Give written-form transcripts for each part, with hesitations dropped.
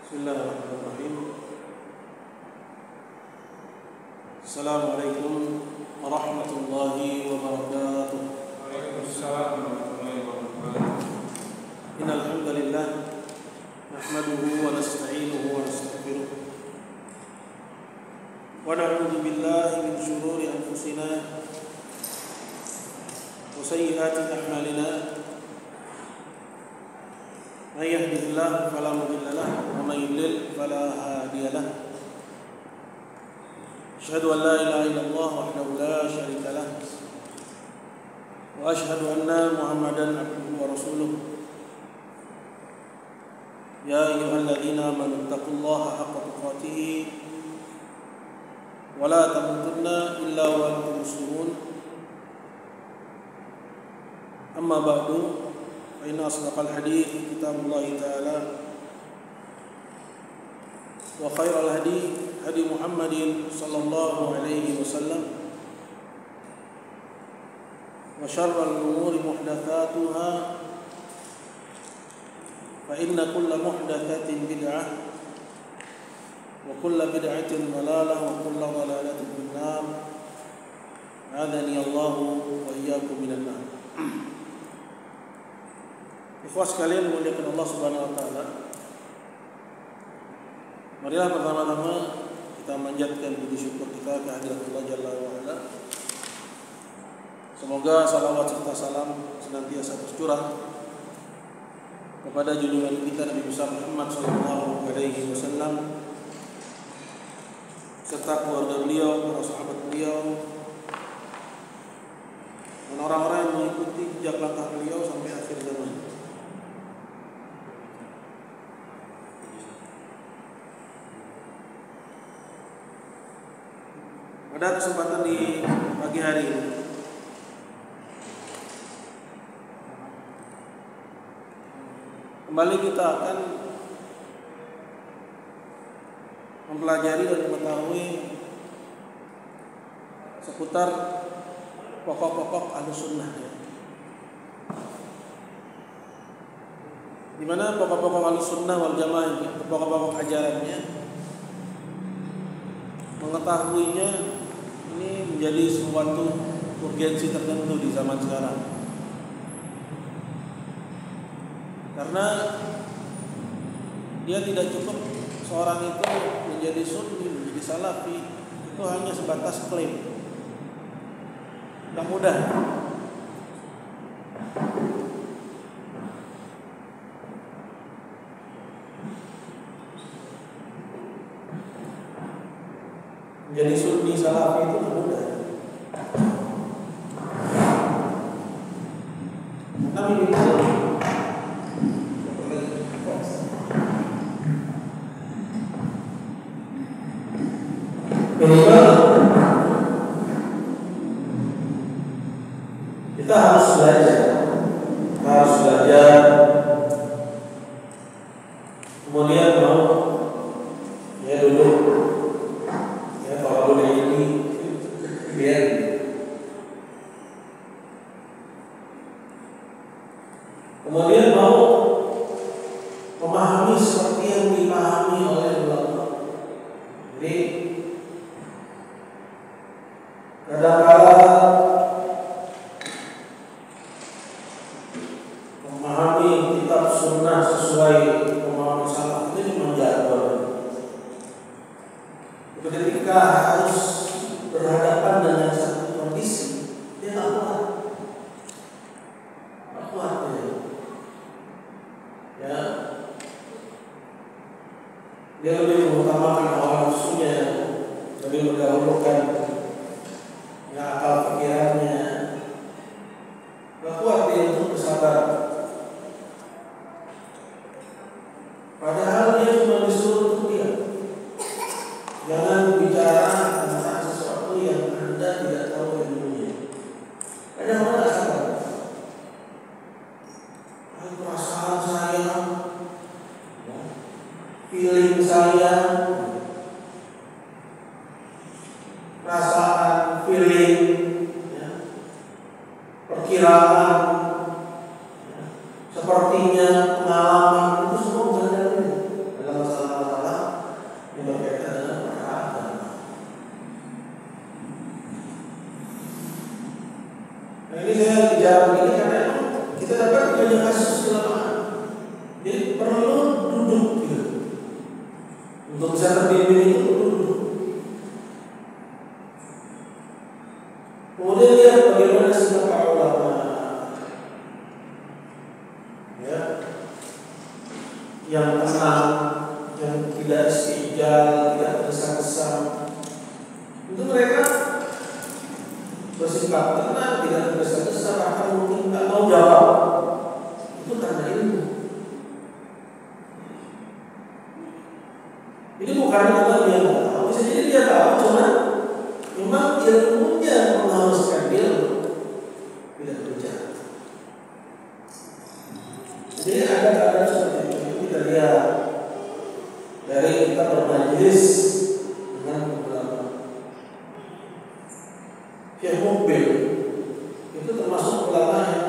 Bismillahirrahmanirrahim. Assalamualaikum warahmatullahi wabarakatuh. Waalaikumsalam warahmatullahi wabarakatuh. Innal hamdalillah nahmaduhu wa nasta'inuhu wa nastaghfiruh. Wa na'udzu billahi min shururi anfusina wa sayyiati a'malina. Man yahdihillahu fala mudilla lahu wa man yudlil fala hadiya lahu. Asyhadu an la ilaha illallah wahdahu la syarika lahu wa asyhadu anna Muhammadan abduhu wa rasuluh. Ya ayyuhalladzina amanu taqullaha haqqa tuqatih wa la tamutunna illa wa antum muslimun. Amma ba'du, fa inna asdaqal hadits kitabullah ta'ala wa khairal hadi hadi Muhammadin sallallahu alaihi wasallam wa syarral umuri muhdatsatuha fa inna kulla muhdatsatin bid'ah wa kulla bid'atin dhalalah wa kulla dhalalatin finnar. A'adhani Allahu wa iyyakum minan nar. Ikhwas sekalian dimuliakan Allah Subhanahu wa taala. Marilah pertama-tama kita manjatkan puji syukur kita kehadirat Allah Jalla wa Ala. Semoga salawat serta salam senantiasa tercurah kepada junjungan kita Nabi besar Muhammad sallallahu alaihi wasallam, serta keluarga beliau, para sahabat beliau, dan orang-orang yang mengikuti jejak langkah beliau sampai akhir zaman. Pada kesempatan di pagi hari ini, kembali kita akan mempelajari dan mengetahui seputar pokok-pokok Ahlussunnah, di mana pokok-pokok Ahlussunnah wal Jamaah ini, pokok-pokok ajarannya, mengetahuinya ini menjadi suatu urgensi tertentu di zaman sekarang. Karena dia tidak cukup seorang itu menjadi sunni, menjadi salafi, itu hanya sebatas klaim. Tidak mudah. Menjadi sunni salafi itu tidak mudah. Kami kita harus belajar, kemudian mau duduk, kalau boleh ini biar kemudian mau memahami seperti yang dipahami oleh ulama. Jadi kadang-kala memahami kitab sunnah sesuai pemahaman salaf itu memang jadwal. Ketika harus berhadapan dengan satu kondisi, dia tak kuat ya. Dia lebih mengutamakan hawa nafsunya, lebih mendahulukan akal pikirannya. Gak kuat dia untuk bersabar. Padahal dia cuma disuruh untuk dia. Jangan bicara tentang sesuatu yang Anda tidak tahu ilmunya. Kadang orang tak sabar. Perasaan saya, feeling saya, perasaan, feeling, perkiraan, sepertinya, pengalaman, itu semua bukan dalam masalah-masalah yang berkaitan dengan perkataan. Nah, ini saya bicara begini karena kita dapat banyak kasus di lapangan. Jadi perlu duduk gitu. Untuk bisa terbimbing itu perlu duduk. Kemudian lihat bagaimana sikap para ulama, ya, yang tenang, yang tidak istijal, tidak tergesa-gesa. Itu mereka bersikap tenang, tidak tergesa-gesa, bahkan mungkin tak mau jawab. Itu tanda ilmu. Ini bukan karena dia nggak tahu, bisa jadi dia tahu, cuma memang ilmunya mengharuskan dia tidak berbicara. Jadi ada keadaan seperti itu kita lihat dari kita bermajlis dengan ulama. Syekh Mukbil itu termasuk ulama yang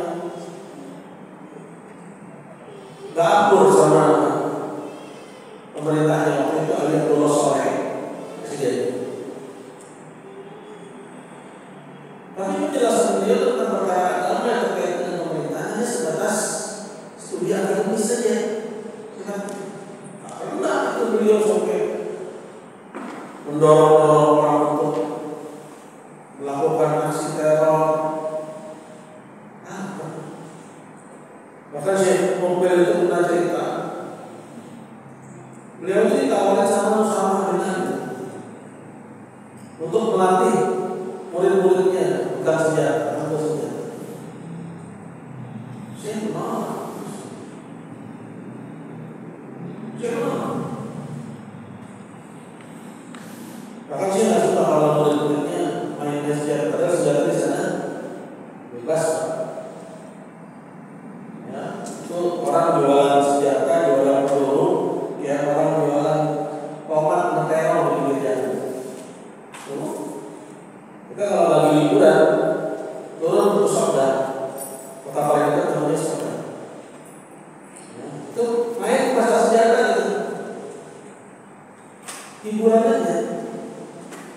gak akur sama pemerintahnya waktu itu, Ali Abdullah Saleh presiden. Tapi penjelasan beliau tentang perkara agama yang terkait dengan pemerintahnya sebatas studi akademis saja. Karena itu beliau sampai mendorong orang untuk melakukan aksi teror. Bahkan Syekh Mukbil itu pernah cerita, beliau itu ditawarkan sama Usama bin Hanif. untuk melatih murid-muridnya bukan senjata, atau senjata. Saya menolak. Bahkan saya nggak suka kalau murid-muridnya main senjata, padahal senjata di sana bebas. Ya, itu orang jualan senjata, jualan peluru, ya orang jualan tomat, menterong di pinggir jalan. Kita kalau lagi liburan, turun ke Soda, kota paling dekat namanya Soda. Ya, itu main pasar senjata itu, hiburan aja.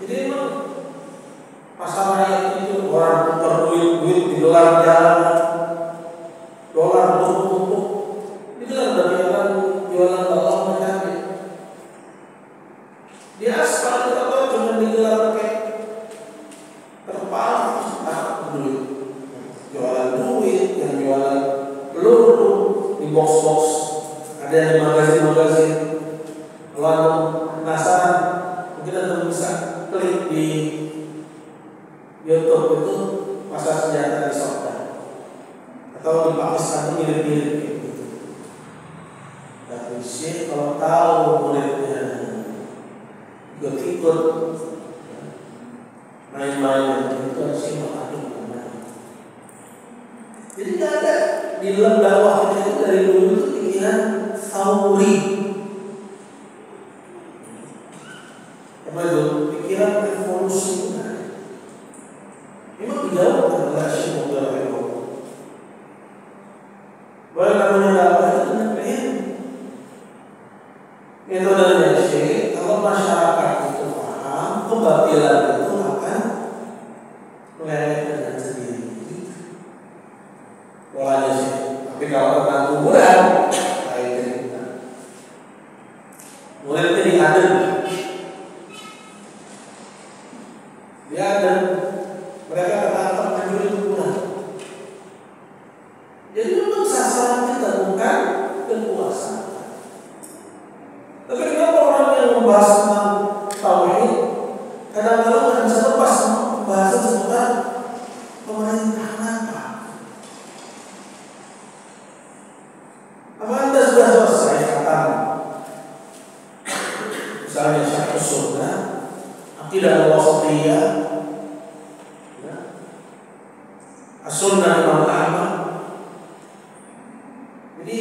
Jadi memang pasar rakyat itu orang tukar duit digelar jalan, dolar tumpuk-tumpuk. Itu kan udah jualan bawang sama cabai. Di aspal kita tahu cuma digelar pakai terpal, duit. Jualan duit, yang jualan peluru di box-box, ada yang di magazin-magazin. Kalau penasaran, mungkin anda bisa klik di YouTube itu pasar senjata di Soda atau di Pakistan mirip-mirip gitu. Tapi sih kalau tahu muridnya ikut main-main itu sih makanya main. Jadi nggak ada di dalam dakwah kita itu dari dulu itu pikiran Tsauri. Apa itu? Pikiran revolusi. Memang tidak adalah Syekh Muhammad. Bahwa namanya dakwah itu penting. Metodenya Syekh, kalau masyarakat itu paham, kebatilan itu akan meleleh dengan sendiri. Polanya Syekh. Tapi kalau tentang kuburan, lain. Muridnya diadem. Diadem. Mereka tertangkap mencuri kuburan. Jadi memang sasaran kita bukan kekuasaan. Tapi kenapa orang yang membahas tentang tauhid kadang-kadang nggak bisa lepas pembahasan seputar pemerintahan apa? Apa anda sudah selesai kata? Misalnya Syarh Sunnah, Aqidah Al-Wasithiyah, As-Sunnah Imam Ahmad. Jadi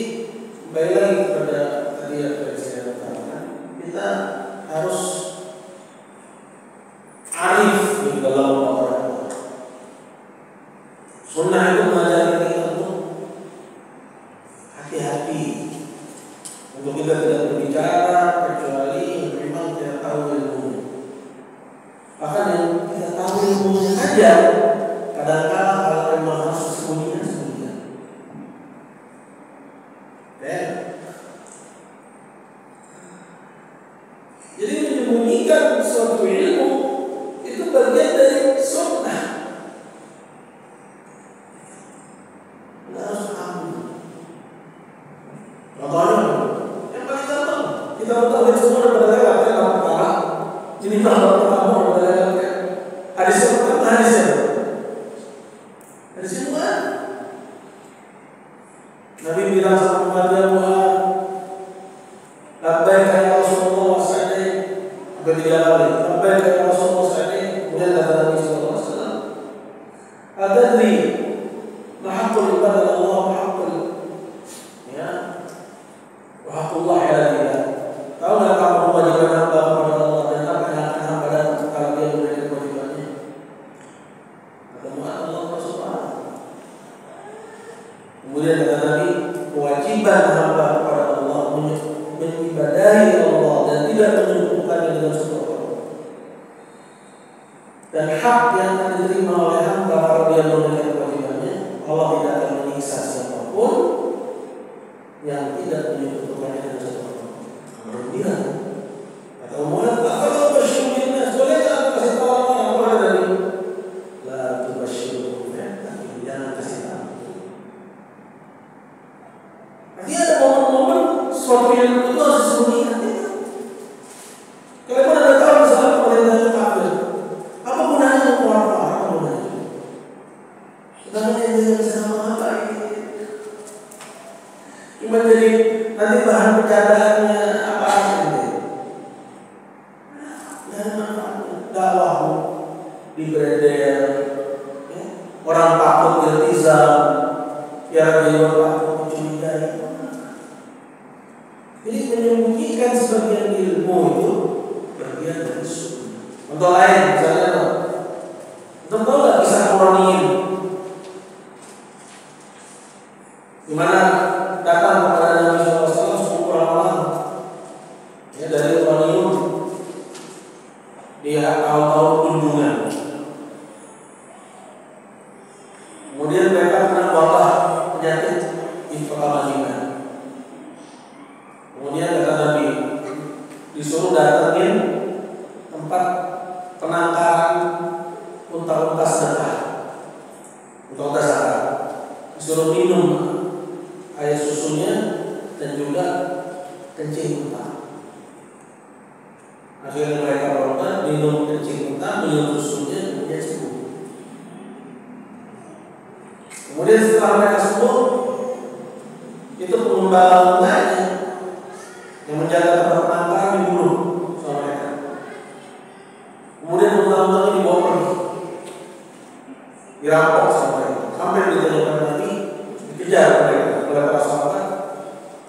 kembali lagi kepada tadi yang saya katakan, kita harus arif di dalam orang. Sunnah itu mengajarkan kita untuk hati-hati, untuk kita tidak berbicara kecuali memang kita tahu ilmu. Bahkan yang kita tahu ilmunya saja kadang-kadang kalau memang harus sembunyikan. Jadi menyembunyikan suatu ilmu itu bagian dari sunnah. Kita harus tahu. Contohnya, yang paling gampang kita tahu semua udah lewat ya kalau pertama. Ini kalau pertama udah lewat ya. Hadis pertama hadisnya. Hadis semua. Nabi bilang sama umatnya Muhammad, labbaik ya Rasulullah sa'adai. Ketiga kali, labbaik ya Rasulullah sa'adai. Kemudian kata Nabi sallallahu alaihi wasallam, "Atadri ma haqqul ibadah Allah wa haqqul ya wa haqqullah ala kita." Tahu enggak kamu kewajiban hamba kepada Allah dan apa yang akan hamba dapat kalau dia menunaikan kewajibannya? Kata Muhammad Allah Rasulullah. Kemudian kata Nabi, kewajiban hamba kepada Allah mengibadahi Allah dan tidak menyebutkannya dengan sesuatu. Dan hak yang akan diterima oleh hamba kalau dia menunaikan kewajibannya, Allah tidak akan menyiksa siapapun yang tidak menyebutkannya dengan sesuatu. Kemudian kata Muhammad, kalau bersyukurnya boleh tak kasih tahu orang apa tadi? La tubasyiru, tapi jangan kasih tahu. Artinya ada momen-momen suatu yang itu harus disembunyikan. Kalau anda tahu misalnya pemerintah itu kafir, bahan bercandaannya apa saja. Dan manfaatnya dakwah di beredar, ya. Orang takut iltizam, ya dia takut mencurigai. Jadi menyembunyikan sebagian ilmu itu bagian dari sunnah. Contoh lain misalnya, tahu nggak kisah Quraniyin? Di mana datang kepada Nabi SAW 10 ramalan ya dari Quraniyin di tahun-tahun kunjungan. Kemudian mereka kena wabah penyakit di kota Madinah. Kemudian kata Nabi disuruh datangin tempat penangkaran unta-unta sedekah, unta-unta zakat. Disuruh minum air susunya dan juga kencing unta. Akhirnya mereka berobat, minum kencing unta, minum susunya, kemudian sembuh. Kemudian setelah mereka sembuh, itu pengembala untanya yang menjaga tempat penangkaran dibunuh sama mereka. Kemudian unta-untanya dibawa pergi, dirampok sama mereka, sampai ditemukan Nabi, dikejar mereka oleh para sahabat.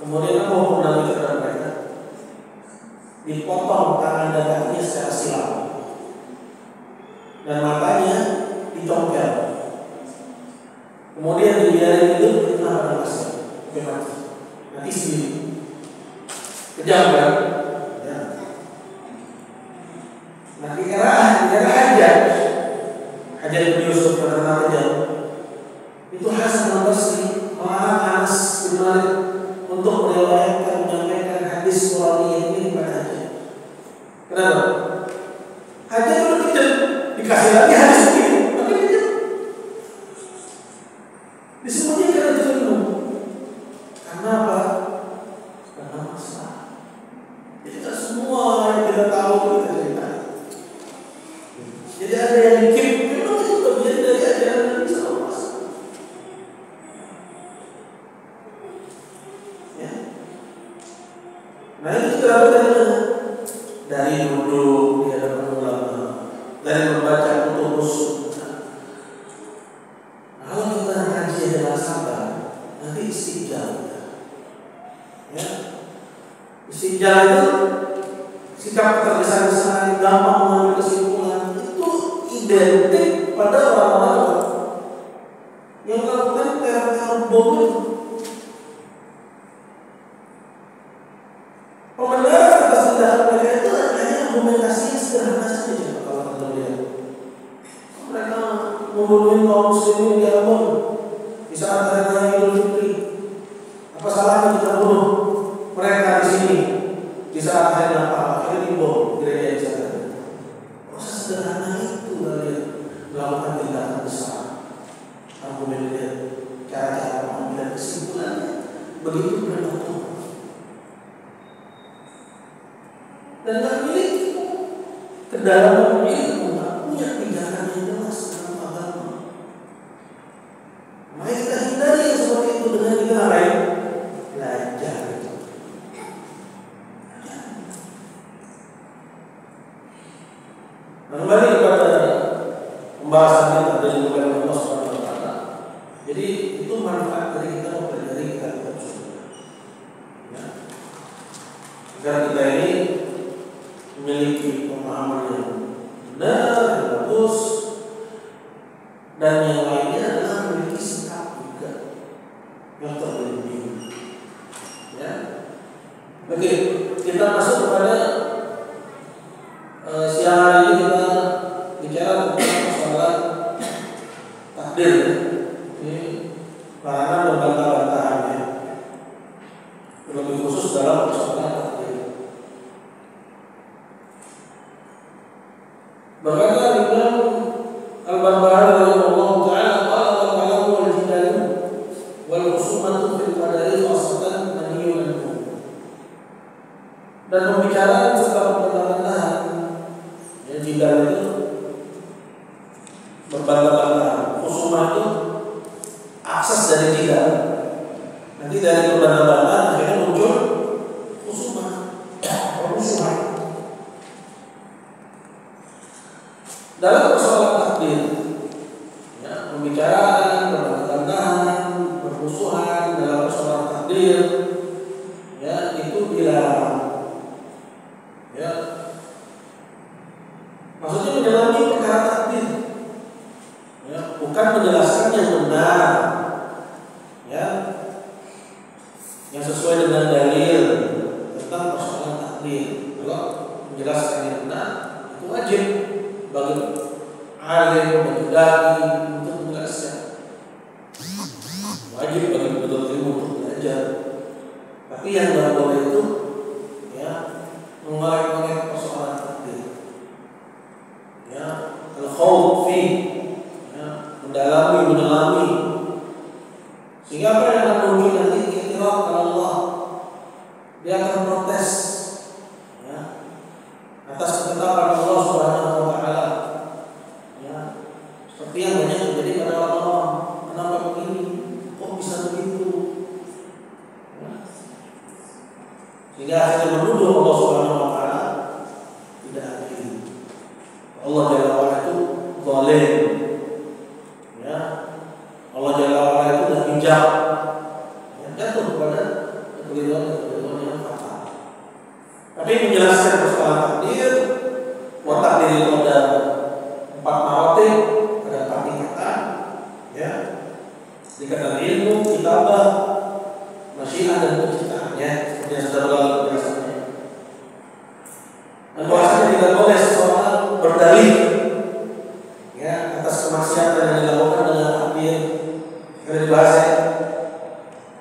Kemudian apa hukum Nabi terhadap mereka? Dipotong tangan dan kakinya secara silang dan matanya dicongkel. Kemudian dibiarin hidup di tengah padang pasir sampai mati sendiri. Kejam kan? Ya. Nah di era Hajjaj bin Yusuf terkenal kejam. Itu Hasan al-Basri melarang Anas bin Malik untuk meriwayatkan menyampaikan hadis Qur'ani ini kepada Hajjaj. Kenapa? Hajjaj itu kejam, dikasih lagi hadis ini, tapi kejam. Disembunyikan itu ilmu. Karena apa? Karena masalah. Jadi tak semua yang kita tahu kita cerita. Jadi ada yang dikip, memang itu bagian dari ajaran Nabi SAW. Ya. Nah itu kita dapat dari mana? Dari duduk di hadapan ulama, dari membaca kutub sunnah. Kalau kita ngaji adalah sabar, nanti istijal. Ya. Istijal itu sikap tergesa-gesa, gampang mengambil kesimpulan, itu identik pada orang-orang yang melakukan teror bom itu. Pembenaran atas tindakan mereka itu hanya argumentasi yang sederhana saja. Kalau kita lihat, mereka membunuh kaum muslimin di Ambon di saat hari raya Idul Fitri. Apa salahnya kita bunuh mereka di sini di saat hari Natal? Akhirnya dibom gereja di sana. Proses sederhana itu kalian melakukan tindakan besar. Argumennya, cara-cara mengambil kesimpulannya begitu prematur. Dan tak memiliki kedalaman ilmu, tak punya tindakan yang jelas dalam agama. Mari kita hindari yang seperti itu dengan kita lain belajar. Nah, kembali kepada pembahasan kita dari Allah Subhanahu wa Ta'ala. Jadi itu manfaat dari kita mempelajari kitab sunnah. Ya. Agar kita ini memiliki pemahaman yang benar, yang bagus, dan yang lainnya adalah memiliki sikap juga yang terlindungi. Ya, oke, kita masuk kepada siang hari ini kita bicara tentang masalah takdir. Ini larangan berbantah-bantahan ya. Lebih khusus dalam masalah takdir. Berkata Imam Al-Barbahari rahimahullah ta'ala qala al-kalamu wal jidalu wal khusumatu fil qadari khasatan nabiyyun anhu. Dan pembicaraan serta pembantah-bantahan yang jidal itu berbantah-bantahan, khusumah itu akses dari jidal. Nanti dari pembantah-bantahan akhirnya muncul dilarang. Ya. Maksudnya menyelami perkara takdir. Ya, bukan menjelaskan yang benar. Ya. Yang sesuai dengan dalil tentang persoalan takdir. Kalau menjelaskan yang benar itu wajib bagi alim, bagi dai untuk menjelaskan. Wajib bagi penuntut ilmu untuk belajar. Tapi yang nggak boleh itu ya mengorek-ngorek persoalan takdir. Ya, al-khawf fi, ya, mendalami. Sehingga apa yang akan muncul nanti iktiraf kepada Allah, dia akan protes ya, atas ketetapan Allah Subhanahu wa taala. Ya, seperti yang banyak terjadi pada orang-orang, kenapa begini? Kok bisa begitu? Ya. Sehingga akhirnya menuduh Allah Subhanahu wa taala tidak adil. Allah Jalla wa ala itu zalim. Ya. Allah Jalla wa ala itu dah bijak. Ya, jatuh kepada kekeliruan yang fatal. Tapi menjelaskan persoalan takdir, takdir itu ada 4 maratib, ada 4 tingkatan. Ya. Tingkatan ilmu, kitabah, masyiah dan penciptaannya, seperti yang sudah berlalu penjelasannya. Dan bahwasanya tidak boleh seseorang berdalih ya atas kemaksiatan yang dilakukan dengan takdir. Kalau dibahas ya,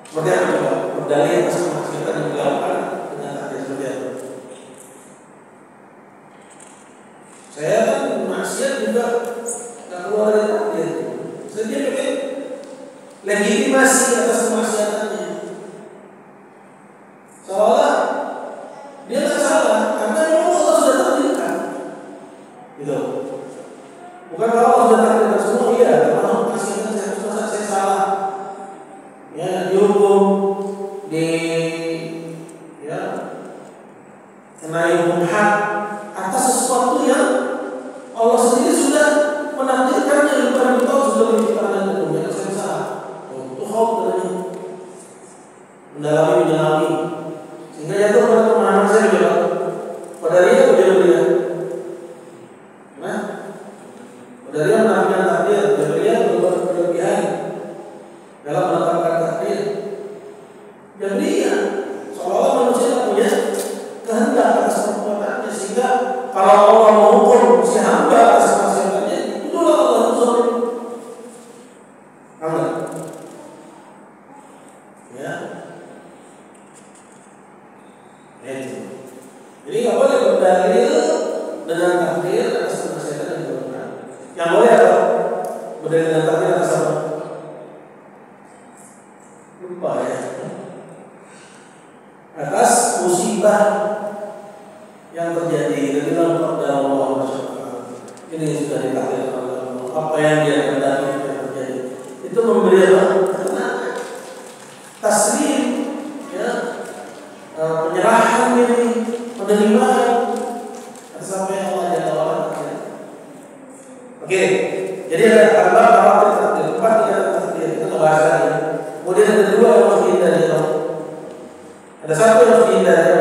seperti apa coba? Berdalih atas kemaksiatan yang dilakukan dengan takdir seperti apa? Saya kan maksiat juga tak keluar dari takdir. Jadi dia pakai legitimasi atas kemaksiatannya. Seolah dia tak salah karena memang Allah sudah takdirkan. Gitu. Bukan kalau Allah sudah takdirkan semua iya, kalau kemaksiatan saya salah. Ya, dihukum di ya kenai hukum had atas sesuatu yang Allah sendiri sudah menakdirkannya bukan kita sudah menciptakan dunia. Saya salah. Itu khawf namanya. Mendalami sehingga jatuh pada pemahaman saya juga pada dia atau dia nah pada dia menafikan takdir, pada dia berbuat berlebihan dalam menetapkan takdir. Jadi ya seolah-olah manusia punya kehendak atas perbuatannya, sehingga kalau Allah menghukum si hamba atas kemaksiatannya, itulah Allah itu zalim. Ya. Jadi nggak boleh berdalil dengan takdir atas kemaksiatan yang dilakukan. Yang boleh apa? Berdalil dengan takdir atas apa? Lupa ya. Atas musibah yang terjadi dari dalam Allah SWT. Ini sudah ditakdirkan oleh Allah. Apa yang dia kehendaki yang terjadi itu memberi apa? Taslim, ya, penyerahan diri, penerimaan atas apa yang Allah Jalla wa ala. Oke, jadi ada 4 maratib takdir, 4 tingkatan takdir, itu pembahasannya. Kemudian ada 2 yang harus dihindari. Ada 1 yang harus dihindari,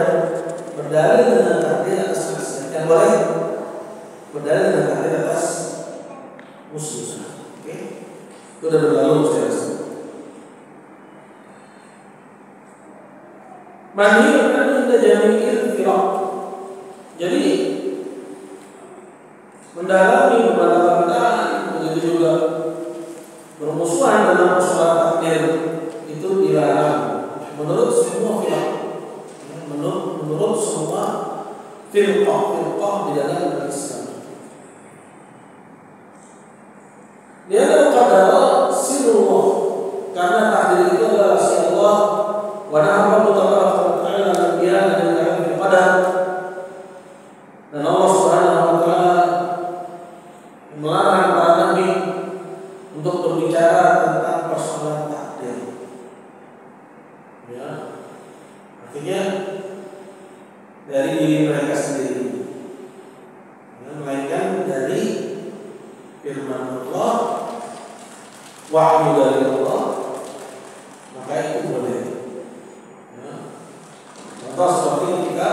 berdalil dengan takdir atas maksiat. Yang boleh berdalil dengan takdir atas musibah. Oke, itu sudah berlalu saya rasa. Manhiyun anhu inda jami'il firaq. Jadi mendalami pembantah-bantahan, begitu juga bermusuhan dalam persoalan takdir itu dilarang menurut semua firaq. Menurut semua firqah di dalam Islam. Dia adalah qadar sirrullah, karena takdir itu adalah rahasia Allah. Wa nahnu tabaraka ta'ala al-anbiya dan ta'ala qadar. Dan Allah Subhanahu wa taala melarang para nabi untuk berbicara tentang persoalan takdir. Ya. Artinya dari diri mereka sendiri, ya, melainkan dari firman Allah, wahyu dari Allah, maka itu boleh. Ya. Contoh seperti ketika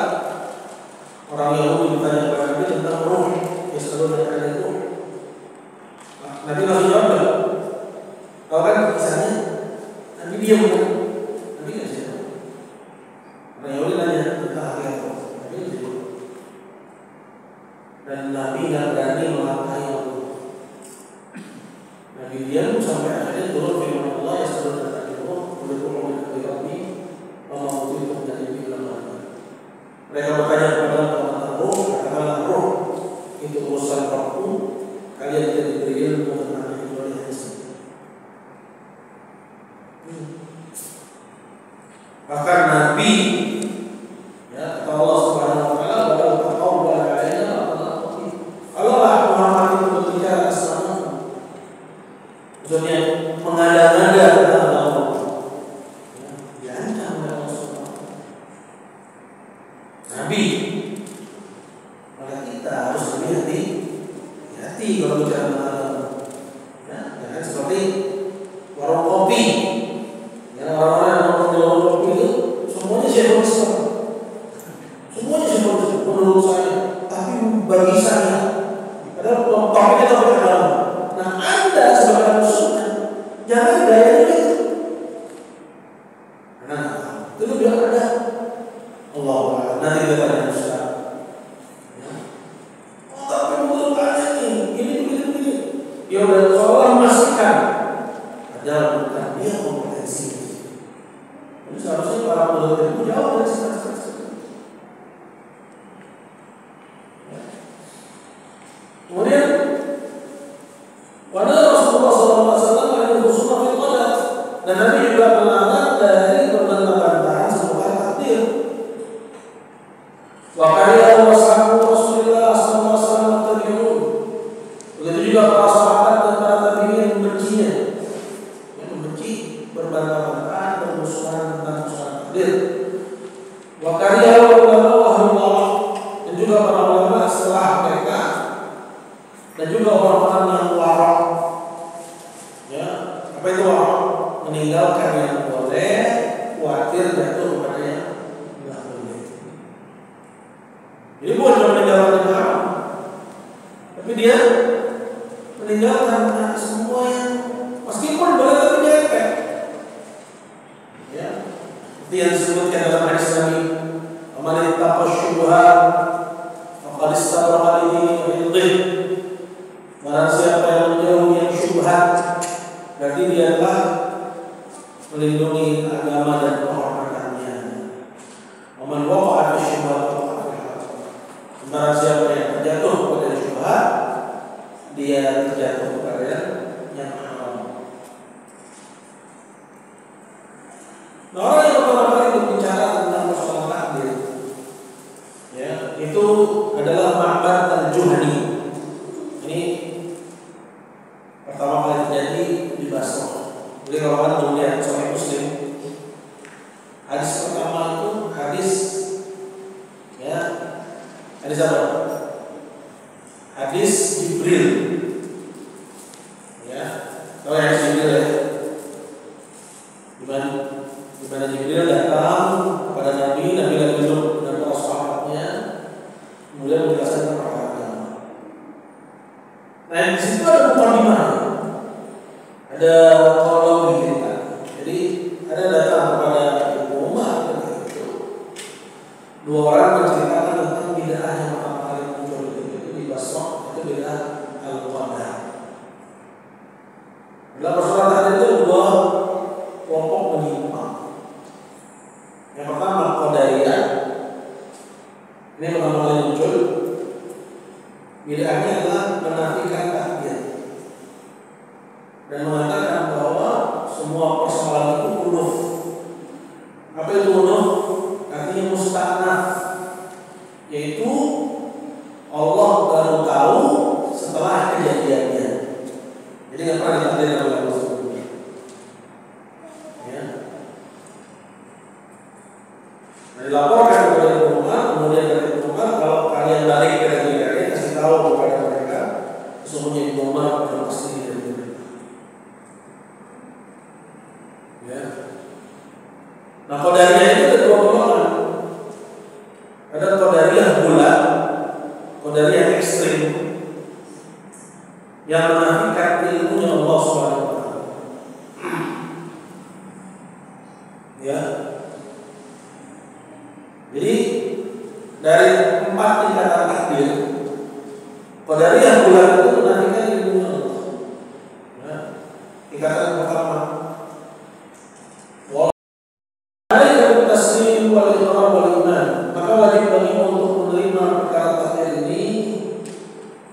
orang Yahudi bertanya kepada Nabi tentang ruh, ya sebelum ada ruh. Nabi langsung jawab enggak? Tahu kan kisahnya? Nabi diam kan? Nabi nggak jawab. Orang Yahudi nanya tentang hakikat roh, Nabi nggak jawab. Dan Nabi nggak berani melangkahi Allah. Nabi diam sampai akhirnya turun firman Allah yang sebelum ada roh, berdoa kepada Nabi, Allah itu menjadi bilangan. Mereka bertanya kepada tentang roh, katakanlah roh itu urusan Rabbku, kalian tidak diberi ilmu tentang itu oleh Yesus. Bahkan Nabi, ya kata Allah Subhanahu Wa Taala, baru tahu bahwa Allah lah Muhammad itu berbicara sama, maksudnya mengada-ngada tentang Allah. Nabi, maka kita harus lebih hati-hati kalau bicara mengenai ya, jangan seperti warung kopi. Ya, orang-orang yang warung kopi itu semuanya syekhul Islam, semuanya syekhul Islam menurut saya. Tapi bagi saya, padahal topiknya topik agama. Nah, Anda sebagai Muslim jangan gaya itu. Nah, itu biar ada Allah. Nanti kita tanya Ustaz. Ya. Oh, tapi menurut Anda nih, ini begini. Ya udah, seolah memastikan ada bukan dia kompetensi. Jadi seharusnya para peneliti itu jauh dari sifat-sifat. Ya. Kemudian, pada Rasulullah SAW ada khususnya fil qadar, dan Nabi juga melarang dari berbantah-bantahan seputar takdir. Wakariya washabu Rasulullah sallallahu alaihi wasallam. Begitu juga para sahabat dan para tabi'in yang membencinya, yang membenci berbantah-bantahan bermusuhan tentang urusan takdir. Wakariya ulama wahullah, dan juga para ulama setelah mereka, dan juga orang-orang yang warok. Ya, apa itu warok? Meninggalkan yang boleh, khawatir jatuh kepada yang tidak boleh. Jadi bukan cuma meninggalkan yang haram, tapi dia meninggalkan semua yang meskipun boleh tapi nyepet. Ya, itu yang disebutkan dalam hadis Nabi, "Man ittaqa syubhat faqad istabra'a li dinihi wa irdihi." Barang siapa yang menjauhi yang syubhat, berarti dia telah melindungi agama dan kehormatannya. Man waqa'a fi syubhat waqa'a fi haram. Barang siapa yang terjatuh pada syubhat, dia terjatuh kepada yang haram. Nah, orang yang pertama kali berbicara tentang masalah takdir, ya, itu adalah Ma'bad al-Juhani. Ini pertama kali terjadi di Basra. Jadi kalau anda melihat Sahih Muslim, hadis pertama itu hadis, ya, hadis apa? Hadis Jibril. Ya, tahu hadis Jibril ya? Dimana Jibril datang kepada Nabi lagi duduk dengan para sahabatnya, kemudian menjelaskan tentang agama. Nah, di situ ada mukadimah, ada kronologi cerita. Jadi ada datang kepada Ibu Umar itu, dua orang menceritakan tentang bid'ah yang pertama kali muncul itu di Basra, itu bid'ah al-qadar. Dalam persoalan itu dua kelompok menyimpang. Yang pertama Qadariyah, ini pertama kali muncul. Bid'ahnya adalah menafikan takdir dan mengatakan bahwa semua persoalan itu uluf. Apa itu uluf? Artinya musta'naf, yaitu Allah baru tahu setelah kejadiannya. Jadi nggak pernah ditakdirkan oleh Allah sebelumnya. Ya. Nah, dilaporkan kepada Ibu Umar, kemudian dari Ibu Umar, kalau kalian balik ke negeri kalian, kasih tahu kepada mereka, sesungguhnya Ibu Umar sudah pasti dari mereka. Ya. Nah, Qadariyah itu ada dua golongan. Ada qadariyah bulat, qadariyah ekstrim yang menafikan ilmunya Allah Subhanahu wa taala. Ya. Jadi dari 4 tingkatan takdir, qadariyah bulat itu menafikan ilmunya Allah. Ya. Tingkatan pertama, taslim wal iqrar wal iman. Maka wajib bagimu untuk menerima perkara takdir ini,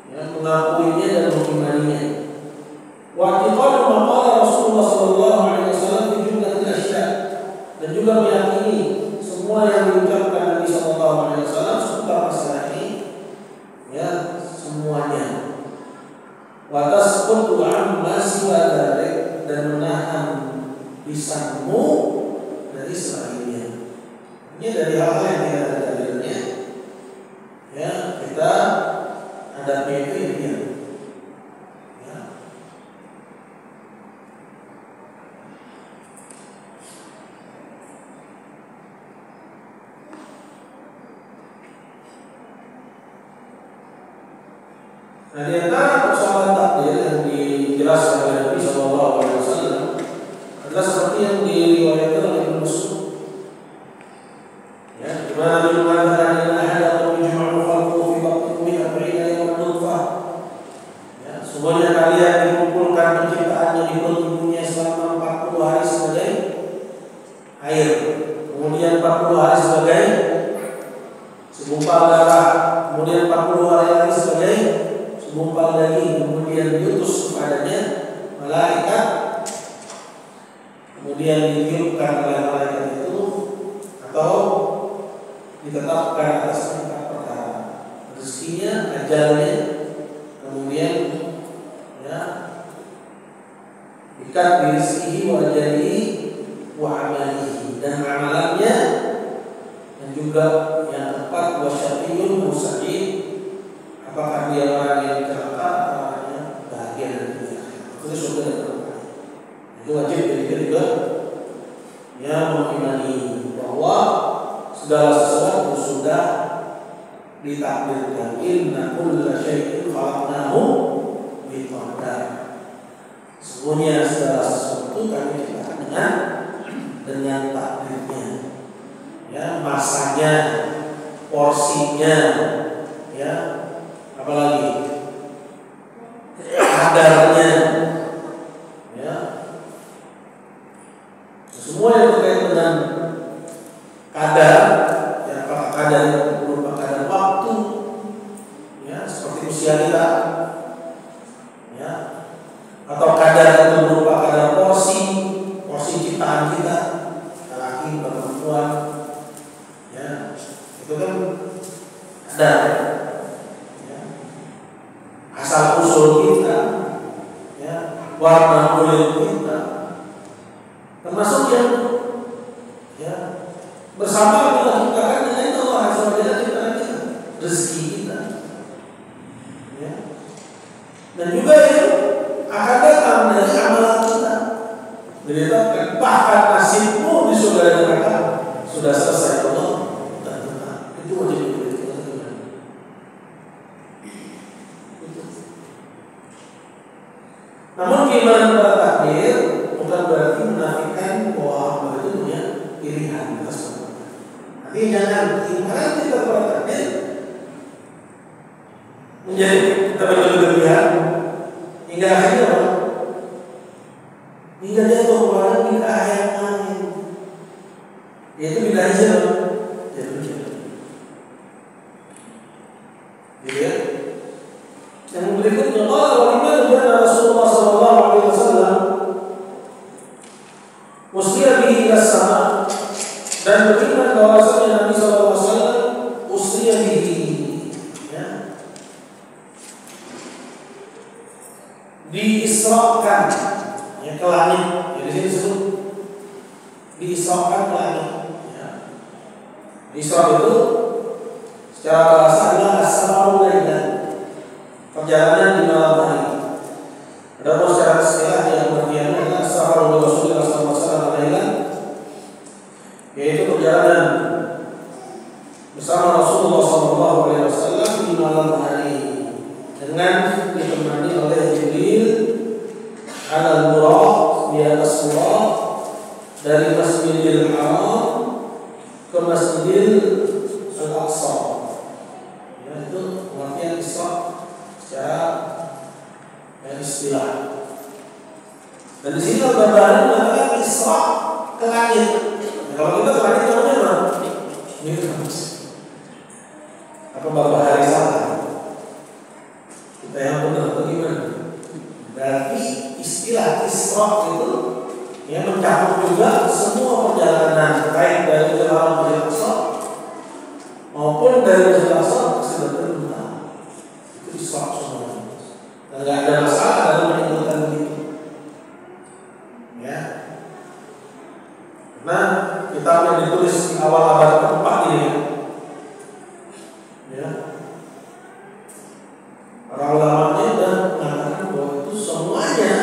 ya, mengakuinya dan mengimaninya. Wa i'tiqadu ma qala Rasulullah sallallahu alaihi wasallam fi jumlatil asya', dan juga meyakini semua yang diucapkan Nabi sallallahu alaihi wasallam seputar masalah ini, ya, semuanya. Wa tasqutu amma siwa dzalik, dan menahan lisanmu dari selainnya. Ini dari hal yang tidak ada dalilnya, ya, kita hadapi itu ya. Ya. Nah, di antara persoalan takdir yang dijelaskan oleh Nabi Sallallahu Alaihi Wasallam adalah seperti yang diriwayatkan oleh Ibnu Mas'ud. Ya, di mana Nabi mengatakan inna ahadakum yujma'u khalquhu fi batni ummihi 40 yawman nutfah. Ya, semuanya kalian dikumpulkan penciptaannya di perut ibunya selama 40 hari sebagai air, kemudian 40 hari sebagai segumpal darah, kemudian 40 hari lagi sebagai segumpal daging, kemudian diutus kepadanya malaikat, kemudian ditiupkan oleh malaikat itu atau ditetapkan atas 4 perkara: rezekinya, ajalnya, kemudian, ya, ikat birizkihi wa ajalihi wa amalihi, dan amalannya, dan juga yang keempat wa syaqiyyun wa sa'id, apakah dia orang yang celaka atau orang yang bahagia nanti di akhirat. Itu surga dan neraka. Itu wajib dari ketiga, ya, mengimani bahwa segala sesuatu sudah ditakdirkan. Inna kulla syai'in khalaqnahu biqadar. Semuanya segala sesuatu kami ciptakan dengan takdirnya. Ya, masanya, porsinya, ya, apalagi kadarnya, ya. Semua yang terkait dengan kadar, ya, apakah kadar itu berupa kadar waktu, ya, seperti usia kita, ya, atau kadar itu berupa kadar porsi ciptaan kita, laki atau perempuan, ya, itu kan kadar, ya, asal usul kita, ya, warna kulit kita, termasuk yang, ya, bersama kita ciptakan dengan Allah Azza wa Jalla ciptaan kita, rezeki kita, ya, dan juga yang akan datang dari amalan kita. Ditetapkan bahkan nasibmu di surga dan neraka sudah selesai Allah tentukan. Itu wajib diperhatikan. Namun keimanan pada takdir bukan berarti menafikan bahwa hamba itu punya pilihan atas perbuatan. Tapi jangan keimanan kita pada takdir menjadi kita berlebihan hingga akhirnya apa? Hingga jatuh kepada bid'ah yang lain, yaitu bid'ah hijrah. Gitu ya. Yang berikutnya qala wa iman bi anna Rasulullah sallallahu alaihi wasallam usriya bihi ila sama, dan beriman bahwasanya Nabi sallallahu alaihi wasallam usriya bihi, ya, diisrakan, ya, ke langit. Jadi sini disebut diisrakan ke langit, ya. Isra itu secara bahasa adalah as-safaru lailan, perjalanan di malam hari. Adapun secara istilah yang berarti adalah as-safaru Rasulullah sallallahu alaihi wasallam lailan, yaitu perjalanan bersama Rasulullah SAW di malam hari dengan ditemani oleh Jibril al-Buraq di atas Buraq dari Masjidil Haram ke Masjidil Al-Aqsa. Ya, itu pengertian Isra secara istilah. Dan di sini Al-Barbahari mengatakan Isra ke langit. Kalau kita ke langit namanya apa? Mi'raj. Apa Barbahari salah? Kita yang benar bagaimana? Berarti istilah Isra itu yang mencakup juga semua perjalanan baik dari Jalan Masjid Al-Aqsa maupun dari Masjid Al-Aqsa ke Sidratul Muntaha. Itu Isra semuanya. Dan tidak ada masalah dalam menyebutkan begitu. Ya. Karena kitab yang ditulis di awal abad keempat ini, ya, para ulamanya sudah mengatakan bahwa itu semuanya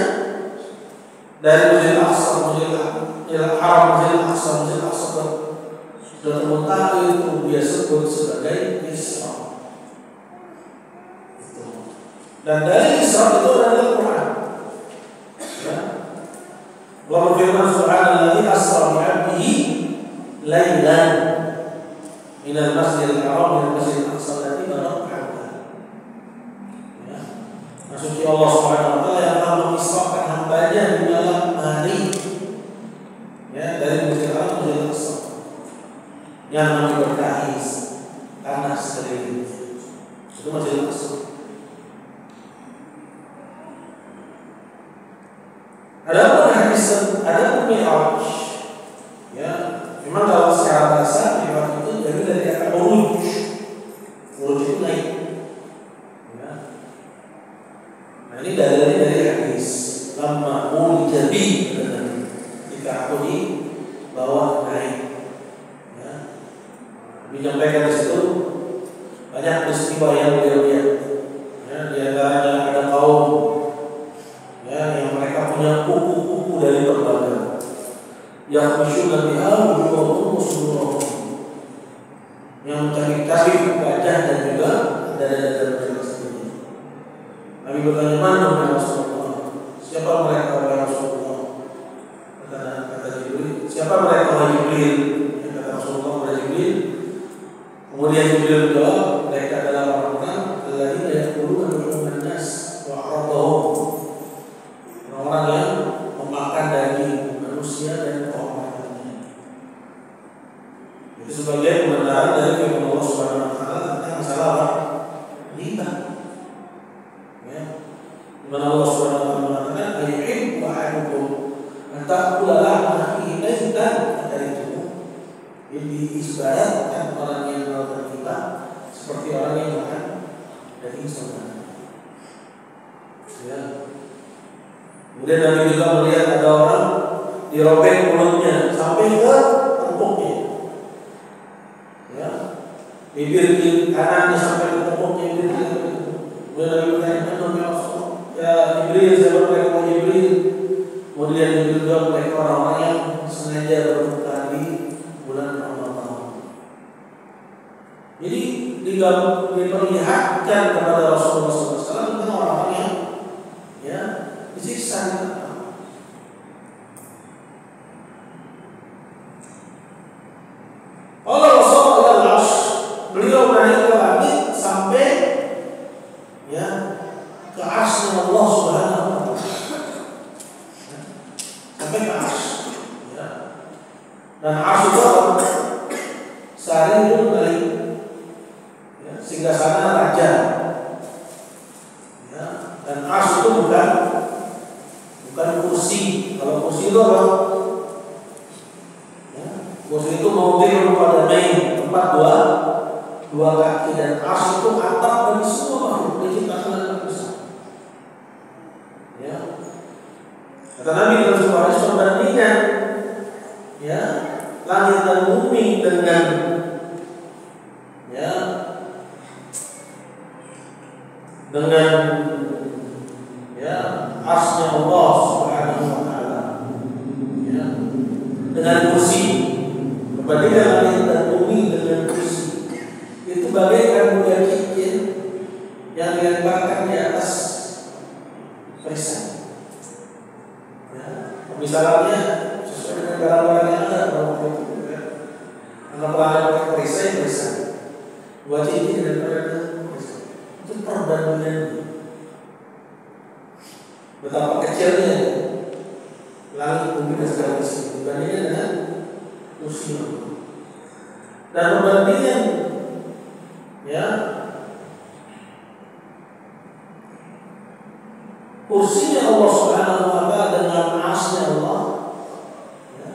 dari Masjid Al-Aqsa, Masjid Haram, Masjid Al-Aqsa, Masjid Al-Aqsa sudah Muntaha itu biasa disebut sebagai Isra. Dan dari Isra itu adalah Quran. Ya. Allah berfirman subhanalladzi asra bi'abdihi lailan minal masjidil haram ila masjidil aqsa alladzi barakna. Ya. Maksudnya Allah Subhanahu wa taala yang akan mengisrakan hambanya di malam hari, ya, dari Masjidil Haram ke Masjidil Aqsa yang memberkahi tanah sekelilingnya. Itu Masjidil Aqsa. Ada Mi'raj, ya, memang kalau secara bahasa Mi'raj itu jadi dari kata uruj. Uruj itu naik, ya. Nah ini dari hadis lama ulijabi, jika aku di bawah naik, ya. Menyampaikan di situ banyak peristiwa yang beliau lihat, ya, di antaranya ada kaum, ya, yang mereka punya kuku-kuku dari terbang, yang masyhur biha wujuhum muslimun, yang mencari-cari wajah dan juga dada-dada mereka sendiri. Nabi bertanya, mana mereka Rasulullah? Siapa mereka wahai Rasulullah? Kata Jibril, siapa mereka wahai Jibril? Kata Rasulullah kepada Jibril. Kemudian Jibril menjawab, mereka adalah orang-orang alladzina ya'kuluna luhuman nas wa a'radahum, orang yang memakan daging manusia dan kehormatannya. Itu sebagai pembenaran dari firman Allah Subhanahu wa taala tentang masalah riba. Ya. Di mana Allah Subhanahu wa taala mengatakan ayyuhibbu ahadukum an ta'kula lahma akhihi maytan fakarihtumuh. Jadi ibaratkan orang yang melakukan riba seperti orang yang makan daging saudara. Ya. Kemudian Nabi juga melihat ada orang dirobek mulutnya sampai ke tengkuknya, ya, bibir kiri kanannya sampai ke tengkuknya, bibir kiri. Kemudian Nabi bertanya, ya Jibril, saya bertanya Jibril. Kemudian Jibril juga mereka orang-orang yang sengaja berbuka di bulan Ramadan. Jadi diperlihatkan kepada Rasulullah SAW tentang orang-orang yang, ya, disiksa. Allah Rasulullah beliau naik ke langit sampai, ya, ke arsy Allah Subhanahu wa taala, sampai ke arsy, ya. Dan arsy itu sehari kali, ya, sehingga sana raja, ya. Dan arsy itu bukan kursi. Kalau kursi itu apa? Ya, kursi itu mungkin pada main tempat dua kaki, dan arsy itu atap bagi semua makhluk diciptakan oleh besar. Ya, kata Nabi dalam sebuah hadis perbandingan, ya, langit dan bumi dengan, ya, ya, arsy Allah Subhanahu wa taala, ya, dengan kursi. Perbandingan langit dan bumi dengan kursi. bagaikan budak cincin yang dilemparkan di atas perisai. Ya, misalnya sesuai dengan barang-barang yang ada pada waktu itu, ya. Anak pakai perisai, buat cincin dan perisai. Itu perbandingan betapa kecilnya langit bumi dan segala isi dibandingkan dengan kursi Allah. Dan perbandingan, ya, kursinya Allah Subhanahu wa Ta'ala dengan arsy-Nya Allah, ya,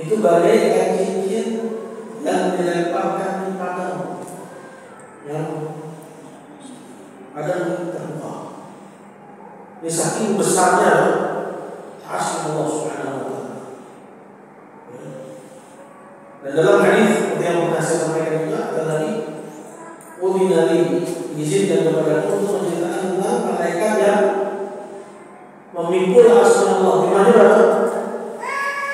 itu bagaikan cincin yang dilemparkan di padang yang ada di terbuka. Ini saking besarnya arsy Allah Subhanahu wa Ta'ala. Ya. Dan dalam hadis seperti yang pernah saya sampaikan juga, ada lagi udhinali, diizinkan kepada Allah untuk menceritakan tentang malaikat yang memikul arsy Allah. Di mana berapa?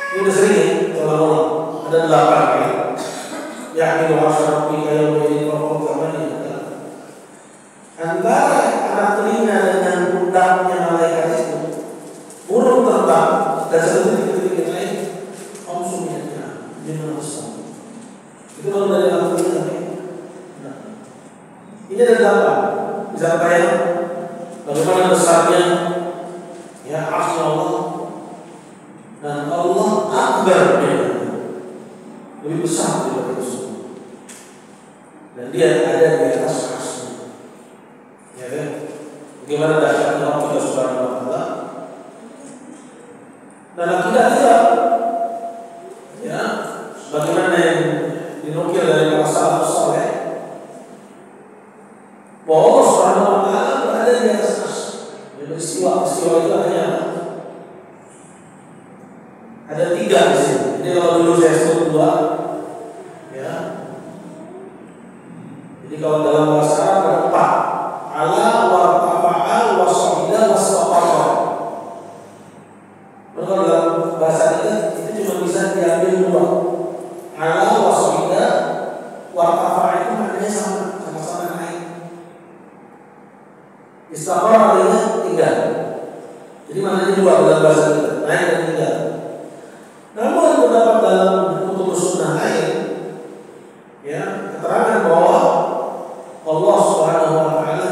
Ini udah sering ya, ulang-ulang. Ada 8 ya. Ya'milu arsy rabbika yawma idhin fawqa thamaniyyah. Antara anak telinga dengan pundaknya malaikat itu burung terbang dan satu titik-titik lain konsumnya dengan besar. Itu baru dari anak telinga. Nah, ini ada 8. Bisa bayang bagaimana besarnya ya arsy Allah, dan Allah akbar, lebih besar daripada itu semua. Dan dia ada di atas arsy. Ya kan? Bagaimana dahsyatnya Allah kita Subhanahu wa Ta'ala. Dan akidah kita, ya, bagaimana yang dinukil dari para salafus saleh, bahwa Allah Subhanahu wa Ta'ala berada di atas arsy. Peristiwa itu adanya ada 3 di sini. Ini kalau dulu saya sebut 2, ya. Jadi kalau dalam bahasa Arab ada 4. Ala wa tafa'a wa sa'ida wa sa'ara. Kalau dalam bahasa kita itu cuma bisa diambil 2. Ala wa sa'ida wa tafa'a itu maknanya sama-sama naik. Istaqara artinya tinggal. Jadi maknanya 2 dalam bahasa kita, naik dan tinggal. Namun terdapat dalam kutub sunnah lain, ya, keterangan bahwa Allah Subhanahu wa Ta'ala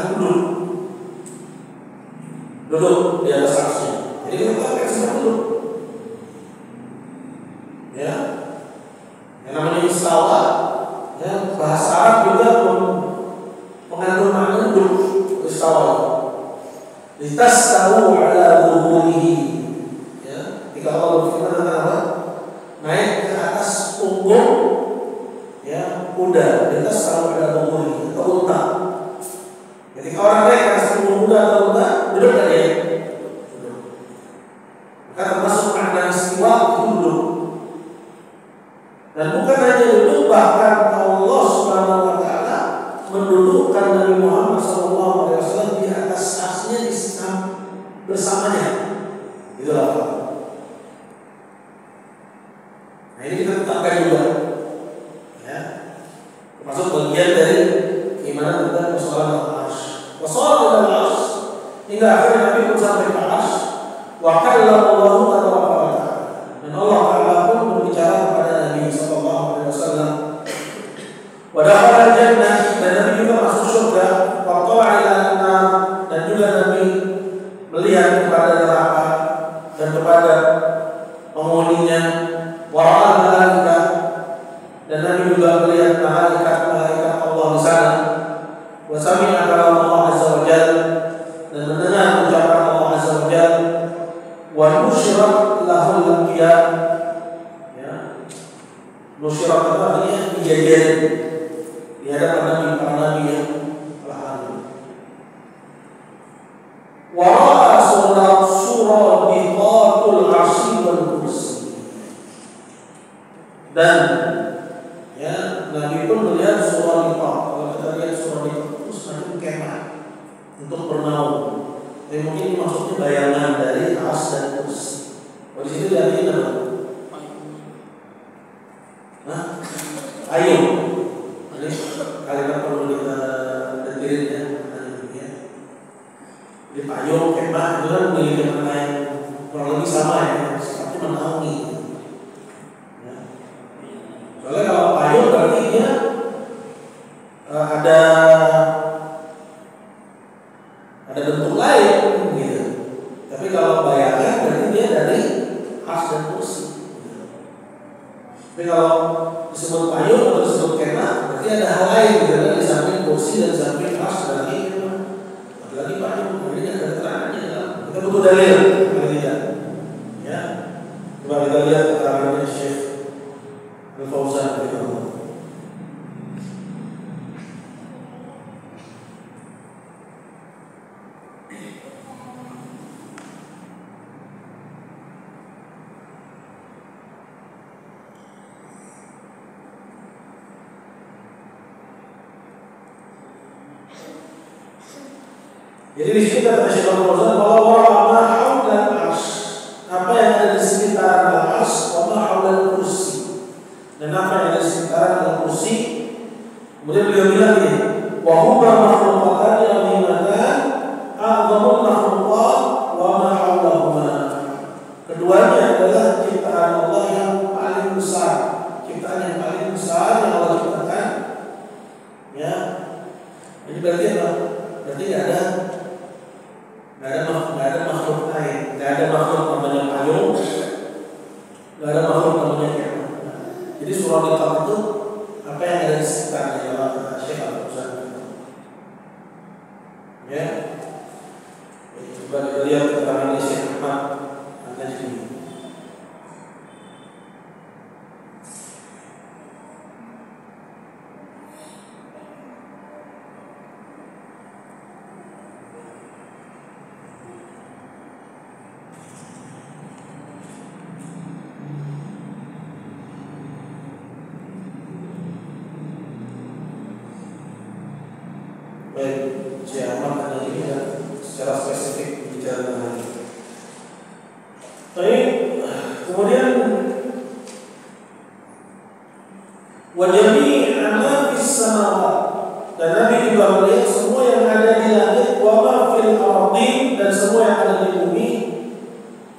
duduk di atas arsy. Jadi kita pakai semua duduk. Ya. Yang namanya istawa, ya, bahasa Arab juga mengandung makna duduk, istawa. Litastawu ala dhuhurihi. Ya, ketika Allah berfirman tentang apa? Naik ke atas punggung, ya, kuda. Litastawu ala dhuhurihi, atau unta. Ketika orang naik ke atas punggung kuda atau unta, duduk kan ya? Duduk. Maka termasuk makna istiwa itu duduk. Dan bukan hanya duduk, bahkan Allah Subhanahu wa Ta'ala mendudukkan Nabi Muhammad SAW di atas arsy-Nya bersamanya. Itulah apa? Nah, ini kita tetapkan juga, ya, termasuk bagian dari iman tentang persoalan al-arsy. Persoalan al-arsy hingga akhirnya Nabi pun sampai ke arsy. Wa kallallahu tabaraka wa ta'ala. Dan Allah Ta'ala pun berbicara kepada Nabi SAW. Wa dakhala jannah, dan Nabi juga masuk surga. Wa qala ila an-nar, dan juga Nabi melihat kepada neraka dan kepada penghuninya. Wa ra'a malaika, dan Nabi juga melihat malaikat Allah di sana. Wa sami'a kalam Allah azza wa jalla, dan mendengar ucapan Allah azza wa jalla. Wa nusyrat lahul anbiya, ya, nusyrat itu artinya dijajarin di hadapan para nabi yang telah lalu. Wa ra'a suradiqatul arsy wal kursi, dan, ya, Nabi pun melihat suradiqah. Kalau kita lihat suradiqah itu semacam kemah untuk bernaung. Tapi mungkin maksudnya bayangan dari arsy dan kursi. Kalau di situ diartikan apa? Ayun. kalimat perlu kita detailin ya. Di payung, kemah itu kan memiliki makna yang kurang lebih sama ya, seperti menaungi. Ya. Soalnya kalau payung berarti dia ada bentuk lain gitu. Tapi kalau bayangan berarti dia dari ars dan kursi. Gitu. Tapi kalau disebut payung atau disebut kemah berarti ada hal lain gitu kan, di samping kursi dan di samping ars lagi payung. Jadi ada keterangannya kita butuh dalil kalau tidak. Ya. Coba kita lihat keterangannya Syekh Al-Fauzan gitu. Jadi di sini kata Syekh Al-Fauzan bahwa ma haula al-'arsy, apa yang ada di sekitaran al-'arsy, wa ma haula al-kursi, dan apa yang ada di sekitaran al-kursi. Kemudian beliau bilang ini, wa huma makhluqatan azimatan a'zamul makhluqat wa ma haulahuma. Keduanya adalah ciptaan Allah yang paling besar, ciptaan yang paling besar yang Allah ciptakan. Ya. Ini berarti apa? Berarti nggak ada makhluk lain, nggak ada makhluk namanya payung, nggak ada makhluk namanya kemah. Jadi surah Al-Talaq itu apa yang ada di sekitarnya ya Allah Syekh Al-Fauzan. Ya, coba kita lihat keterangan Syekh Ahmad An-Najmi. Baik, Syekh Ahmad An-Najmi secara spesifik bicara tentang ini. Baik, kemudian wa jami'a ma fis samawat, dan Nabi juga melihat semua yang ada di langit, wa ma fil ardi, dan semua yang ada di bumi,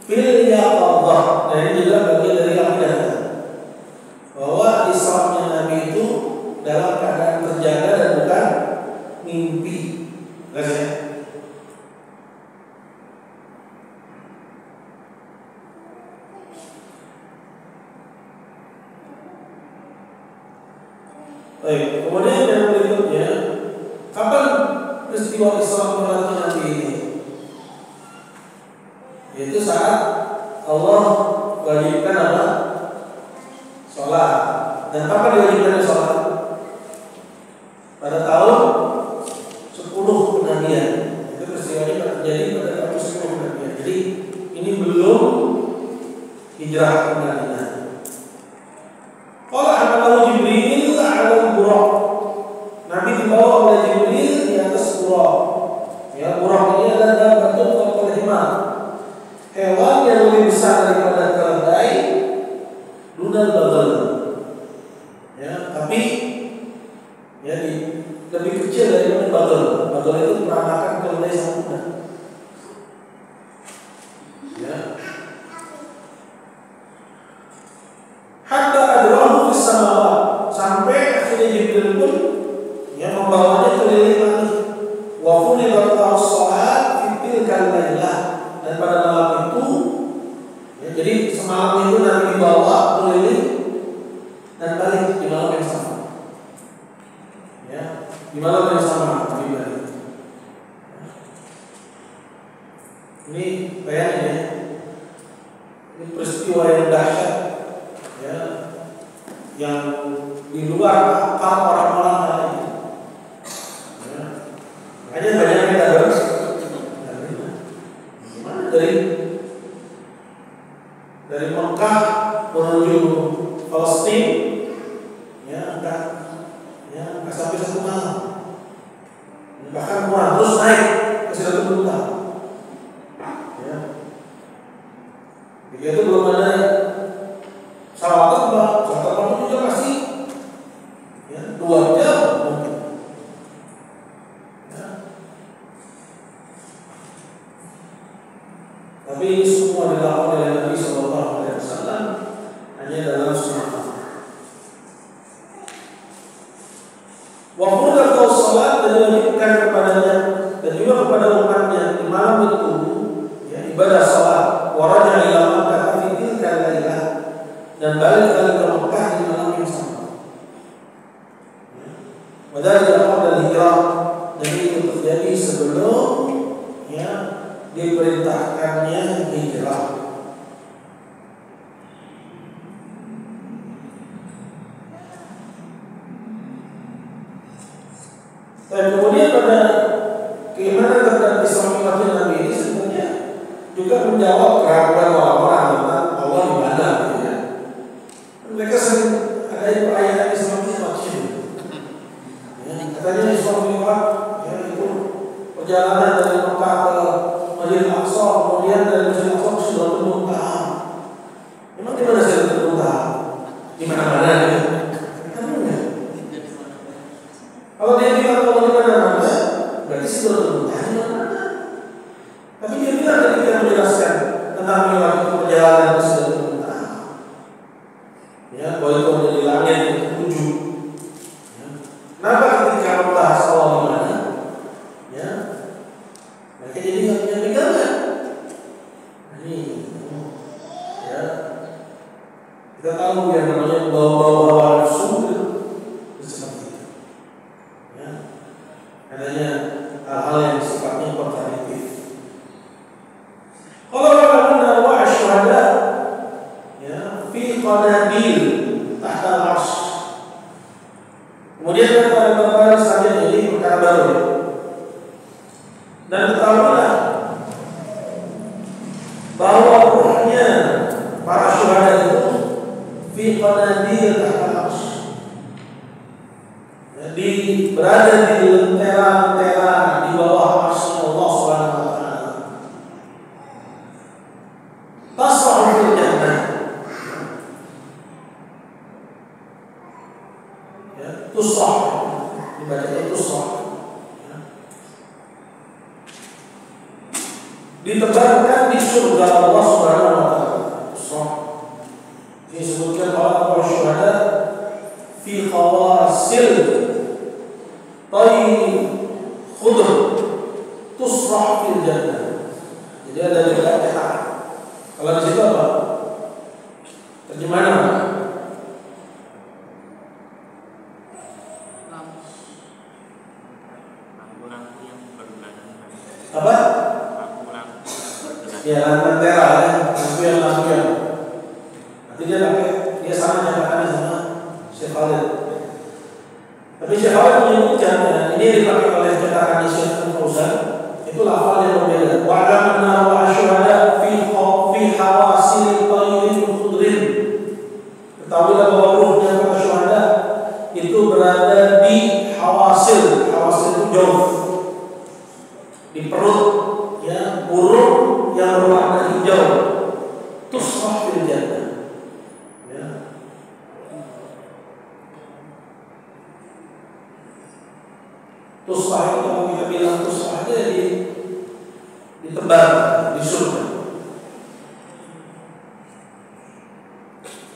fil yaqadhah. Dan ini juga bagian dari akidah bahwa Isra-nya Nabi itu dalam keadaan terjaga dan bukan mimpi. Rasanya baik, kemudian yang berikutnya, kapan peristiwa Isra Mi'raj Nabi ini? Yaitu saat Allah wajibkan apa? Sholat. Dan kapan diwajibkan sholat? Pada tahun 10 kenabian. Itu peristiwanya terjadi pada tahun 10 kenabian. Jadi ini belum hijrah ke Madinah. Qala hamalahu Jibril 'ala al-buraq. Nabi dibawa oleh Jibril di atas buraq. Ya, buraq ini adalah bentuk kapal himar. Hewan yang lebih besar daripada keledai, dunal bagal. Ya, tapi ya lebih kecil daripada bagal. Bagal itu peranakan keledai sama kuda. Ya. Hatta adrahu fis samawat, sampai akhirnya Jibril pun yang membawanya keliling langit. Wa fulidat as-salat fi tilkal lailah, dan pada malam itu ya, jadi semalam itu Nabi dibawa keliling dan balik di malam yang sama. Ya, di malam yang sama Nabi balik. Ini bayangin ya, ini peristiwa yang dahsyat. Ya, yang di luar akal orang-orang lain. Ya. Makanya banyak yang tahu dari Mekah menuju Palestina, ya enggak sampai 1 malam. Bahkan kurang, terus naik ke Sidratul Muntaha. Ya. Begitu belum ada pesawat terbang juga pasti ya 2 jam mungkin. ini semua dilakukan oleh Nabi Sallallahu Alaihi Wasallam hanya dalam sunnah. Wa furdatul salat dan diwajibkan kepadanya dan juga kepada umatnya di malam itu ya, ibadah salat. Waraja ila Makkah fi tilka lailah dan balik ke Makkah di malam yang sama. Wadhalika qabla al-hijrah dan itu terjadi sebelum ya diperintahkannya hijrah. Dan kemudian pada keimanan terhadap Islam Nabi ini sebenarnya juga menjawab keraguan orang-orang tentang Allah di mana, ya. Mereka sering ada perayaan Islam itu macam ya, katanya Islam lewat ya itu perjalanan dari Mekah ke Masjidil Aqsa, kemudian dari Masjidil Aqsa ke Sidratul Muntaha. Memang di mana Sidratul Muntaha? Di mana-mana ya. Kalau dia bilang kalau di mana-mana, berarti Sidratul Muntaha di mana-mana. Tapi dia bilang ketika menjelaskan tentang melewati perjalanan ke Sidratul Muntaha, ya, bahwa itu menjadi langit yang ketujuh. Ya. Kenapa ketika membahas Allah di mana? Ya, mereka jadi nggak punya pegangan. Ini, ya, kita tahu yang namanya bawa-bawa hawa nafsu itu seperti itu. Ya, adanya hal-hal yang sifatnya kontradiktif. Kalau kita wa asyhada ya fi qanabil tahta al-'arsy. Kemudian perkara selanjutnya ini perkara baru. Ya. Dan ketahuilah bahwa ruhnya para syuhada itu fi qanabil tahta al-'arsy. Jadi berada di lentera-lentera di bawah arsy Allah Subhanahu wa taala. Tasra'u fil jannah. Ya, tusrah. Dibacanya tusrah. Ya. Ditebarkan di surga Allah Subhanahu wa taala. Tusrah. Disebutkan para syuhada fi khawasil tayy khudr tusrah fil jannah. Jadi ada di belakang. Kalau di situ apa? Terjemahan apa? Lampu-lampu yang bergerak. Apa? Lampu-lampu bergerak. Ya, lentera ya, lampion. Nanti dia pakai, dia sama nyatakannya sama Syekh Khalid. Tapi Syekh Khalid menyebutkan ya, ini dipakai oleh cetakan Syekh Fauzan. Itu lafal yang berbeda. Wa'lamanna wa asyhada fi hawasil tayyin khudrin. Ketahuilah bahwa ruhnya para syuhada itu berada di hawasil. Hawasil itu jauh di perut ya, burung yang berwarna hijau. Tusrah fil jannah. Ya. Tusrah itu kalau kita bilang tusrah aja ditebar di surga.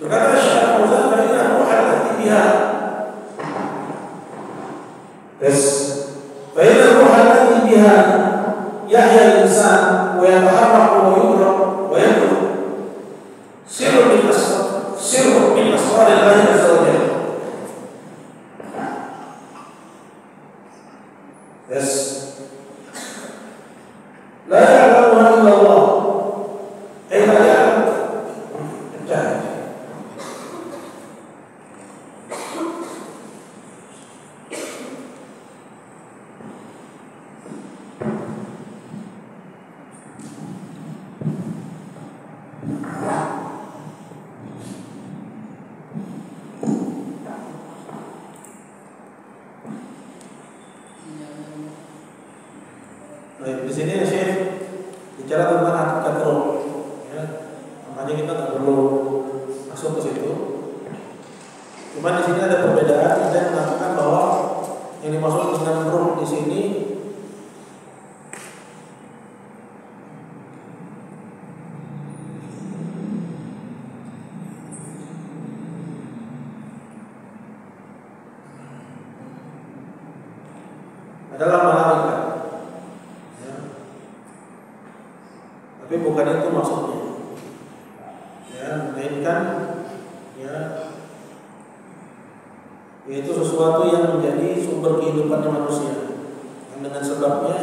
Berkata Syekh Fauzan, "Fa ruhal biha." Fa ruhal biha yahya al-insan wa yataharraku wa yudrak wa yadruk. Sirrun min asrar Allah azza wa jalla. La ya'lamuha illa Allah. La ya'lamu. Baik, di sini Syekh bicara tentang hakikat roh. Ya, makanya kita nggak perlu masuk ke situ. Cuma di sini ada perbedaan. Ada yang mengatakan bahwa yang dimaksud dengan roh di sini adalah malaikat. Ya. Tapi bukan itu maksudnya. Ya, melainkan ya yaitu sesuatu yang menjadi sumber kehidupannya manusia. Dan dengan sebabnya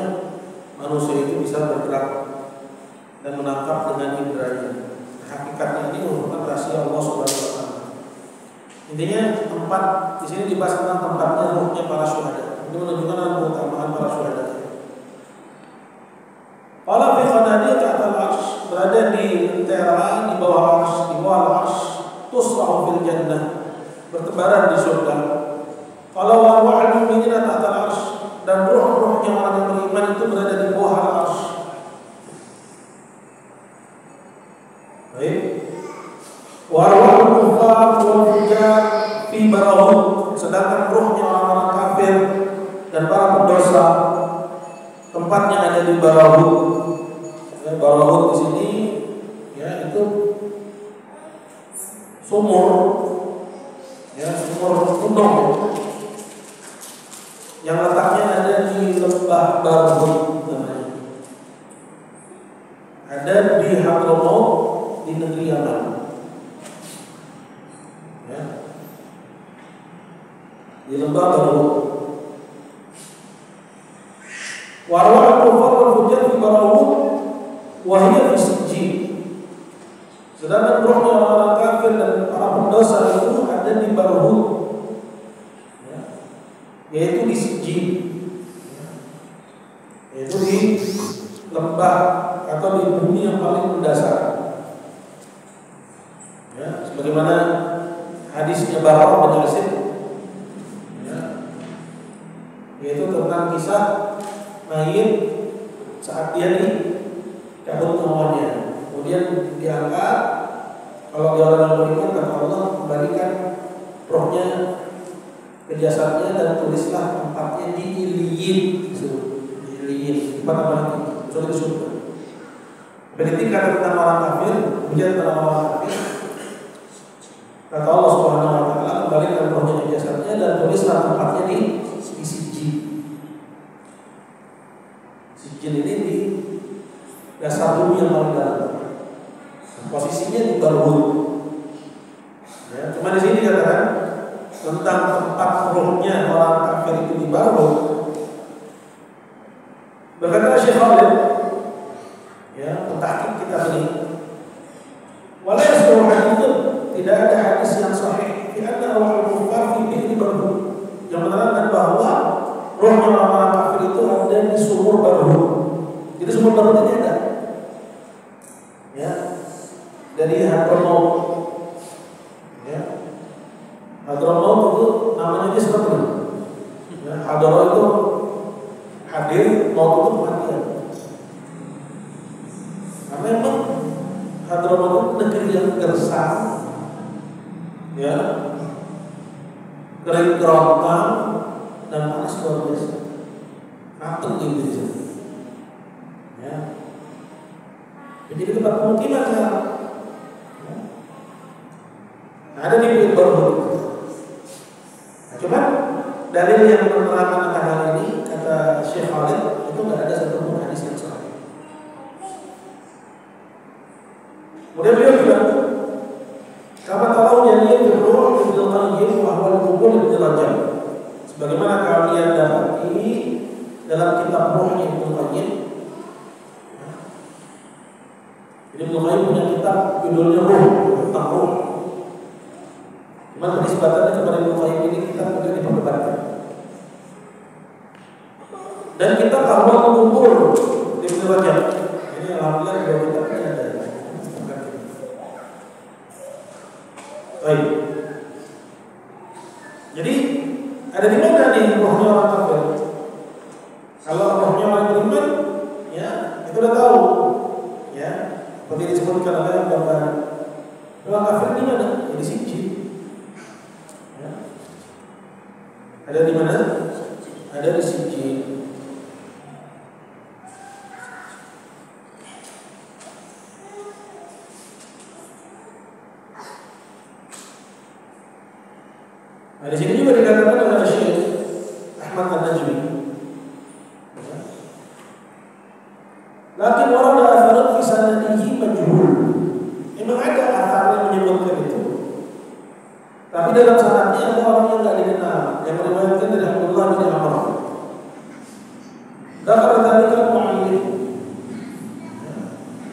manusia itu bisa bergerak dan menangkap dengan inderanya. Hakikatnya ini merupakan rahasia Allah Subhanahu wa taala. Intinya tempat di sini dibahas tentang tempatnya ruhnya para syuhada. Ini menunjukkan keutamaan para syuhada. Qala fi qanadil ta'ala al-'arsy, berada di lentera di bawah 'arsy, di bawah 'arsy, tusra'u fil jannah, bertebaran di surga. Qala wa arwahul mu'minina ta'ala al-'arsy, dan ruh-ruhnya orang yang beriman itu berada di bawah al-'arsy. Baik. Wa arwahul kuffar wal fujar fi barahut, sedangkan ruhnya orang-orang kafir dan para pendosa tempatnya ada di barahut. Ya, barahut di sini ya itu sumur, ya sumur gunung yang letaknya ada di lembah Barahut namanya. Ada di Hadramaut di negeri Yaman. Ya. Di lembah Barahut. Warwa al-kufar wal fujar fi Barahut wa hiya fi Sijjin. Sedangkan rohnya orang kafir dan para pendosa itu ada di Barahut, ya, yaitu di Sijjin, ya, yaitu di lembah atau di bumi yang paling mendasar. Ya, sebagaimana hadisnya Bara bin Azib, ya, yaitu tentang kisah mayit saat dia dicabut nyawanya, kemudian diangkat. Kalau dia orang yang beriman, kata Allah, kembalikan rohnya ke jasadnya dan tulislah tempatnya di Iliyin, di Iliyin, tempat apa lagi? Soalnya di surga. Ketika tentang orang kafir, kemudian tentang orang kafir, kata Allah Subhanahu wa taala, kembalikan rohnya ke jasadnya dan tulislah tempatnya di Sijjin. Sijjin ini di dasar bumi yang paling dalam. Posisinya di Barahut. Ya, cuma di sini dikatakan tentang tempat rohnya orang kafir itu di Barahut. Berkata Syekh Khalid, ya, pentahqiq kitab ini, wala yasbuh haditsun, tidak ada hadis yang sahih di anna arwahul kuffar fi bi'ri Barahut, yang menerangkan bahwa rohnya orang kafir itu ada di sumur Barahut. Jadi sumur Barahut ini ada. Ya. Dari Hadramaut, ya, Hadramaut itu namanya aja seperti itu. Ya, Hadramaut itu hadir, maut itu kematian. Nah, memang Hadramaut itu negeri yang gersang, ya, kering kerontang dan panas luar biasa. Apel gitu di sana. Ya. Jadi tempat pemukiman sekarang. Ada di Barahut. Nah, cuman dalil yang menerangkan akan hal ini, kata Syekh Khalid, itu nggak ada satupun hadis yang sahih. Kemudian beliau bilang, kama tahu jadinya berdoa Ibnu Qayyim bahwa al-Qubul Ibnu Rajab, sebagaimana kalian dapati dalam kitab Ruhnya Ibnu Qayyim. Jadi Ibnu Qayyim punya kitab judulnya Ruh, tentang Ruh. Cuma penisbatannya kepada Ibnu Qayyim ini kita kemudian diperdebatkan. Dan kita Ahwal Qubur Ibnu Rajab. Ini alhamdulillah dua kitabnya ada. Baik. Jadi ada di mana nih rohnya orang kafir? Kalau rohnya orang beriman, ya itu udah tahu, ya. Seperti disebutkan oleh gambar orang kafir di mana? Di Sijjin. Ada di mana? Ada di Sijjin. Nah, di sini juga dikatakan oleh Syekh Ahmad An-Najmi Lakin orang ada asarun fi sanadihi majhul. Memang ada asar yang menyebutkan itu. Tapi dalam sanadnya ada orang yang tidak dikenal, yang meriwayatkan dari Abdullah bin Amr. Dakar tadi kan mu'allim.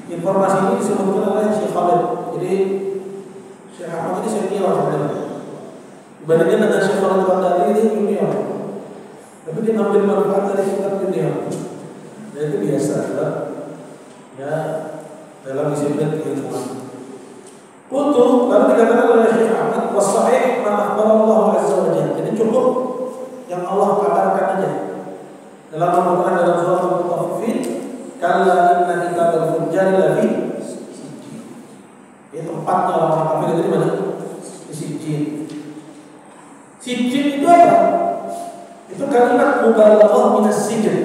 Informasi ini disebutkan oleh Syekh Khalid. Jadi Syekh Ahmad ini senior sebenarnya. Dibandingkan dengan Syekh Khalid Bandari ini junior. Tapi dia ngambil manfaat dari kitab junior. Dan itu biasa, ya dalam disiplin keilmuan. Untuk lalu dikatakan oleh Syekh Ahmad was-sahih ma akhbarallahu azza wa jalla. Jadi cukup yang Allah kabarkan aja. Dalam Al-Qur'an dalam surah Al-Mutaffifin, kalla inna kitabal fujjar lafi sijjin. Ini tempatnya orang kafir itu di mana? Di Sijjin. Sijjin itu apa? Itu kalimat mubalaghah minas sijjin.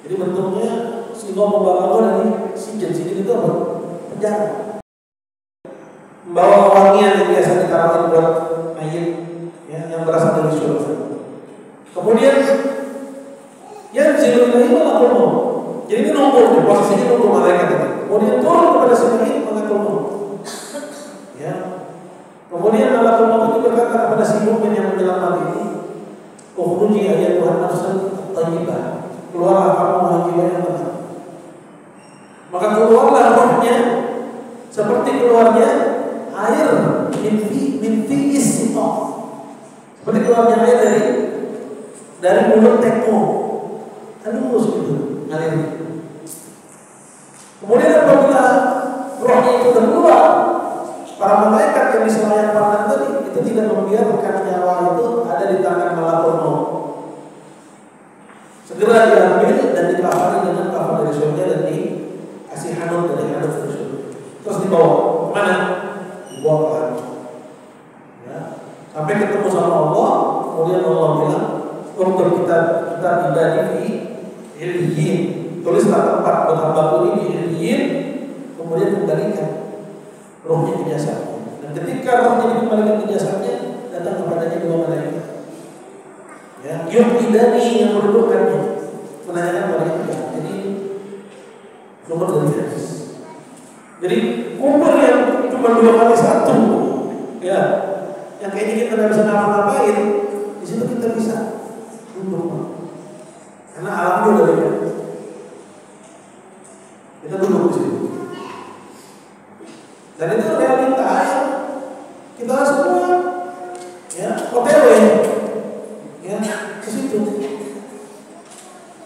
Jadi bentuknya sigha mubalaghah dari sijjin. Sijjin itu apa? Penjara. Membawa wangian yang biasa ditaruh buat mayit, ya, yang berasal dari surga. Kemudian yang zilulahi malakul maut. Jadi ini nunggu, posisinya nunggu malaikat ini. Kemudian turun kepada si mayit malakul maut. Ya. Kemudian malakul maut itu berkata kepada si mukmin yang menjelang mati ini, "Ukhruji ayyatuhan nafsul thayyibah." Keluarlah kamu wahai jiwa yang tenang. Maka keluarlah rohnya seperti keluarnya air minti istitoh, seperti keluarnya air dari mulut teko, halus gitu ngalir. Kemudian apabila rohnya itu keluar, para malaikat yang disemayamkan tadi itu tidak membiarkan nyawa itu ada di tangan malakul maut. Segera diambil dan dikafani dengan kafan dari surga dan dikasih hanut dari hanut dari surga. Terus dibawa kemana? Dibawa lagi, ya, sampai ketemu sama Allah. Kemudian Allah bilang, untuk kita tidak di ilyin, tulislah tempat buat hambaku ini di ilyin, kemudian kembalikan rohnya ke jasadnya. Dan ketika rohnya dikembalikan ke jasadnya, datang kepadanya dua malaikat, ya, yuqidani yang mendudukkannya, menanyakan malaikat. Jadi nomor dari hadis. Jadi kubur yang cuma 2 kali 1, ya, yang kayaknya kita tidak bisa ngapa-ngapain, di situ kita bisa duduk, karena alamnya udah beda. Kita duduk di situ, dan itu realita yang kita semua, ya, OTW, ya, ke situ,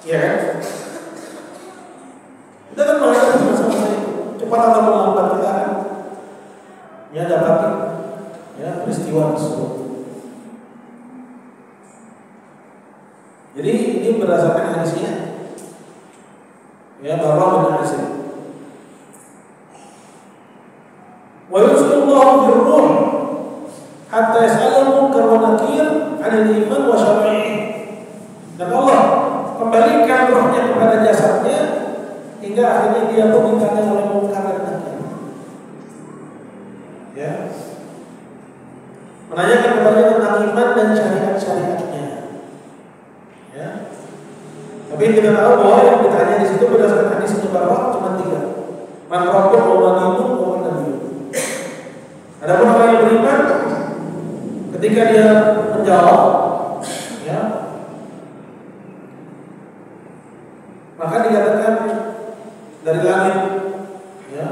ya kan? Kita kan menghadapi masa-masa itu. Cepat atau lambat kita akan, ya, dapati, ya, peristiwa tersebut. Jadi ini berdasarkan hadisnya, ya, Barra bin Azib. Wa yusallallahu bir-ruh hatta yas'alahu munkar wa nakir 'anil iman wa syar'ihi. Dan Allah kembalikan rohnya kepada jasadnya hingga akhirnya dia pun ditanya oleh munkar dan nakir. Ya. Menanyakan kepada tentang iman dan syariat-syariatnya. Ya. Tapi kita tahu bahwa yang ditanya di situ berdasarkan hadis Barra cuma 3. Man rabbuk wa maninu wa nabiyyun. Adapun orang yang beriman, ketika dia menjawab, ya, maka dikatakan dari langit, ya,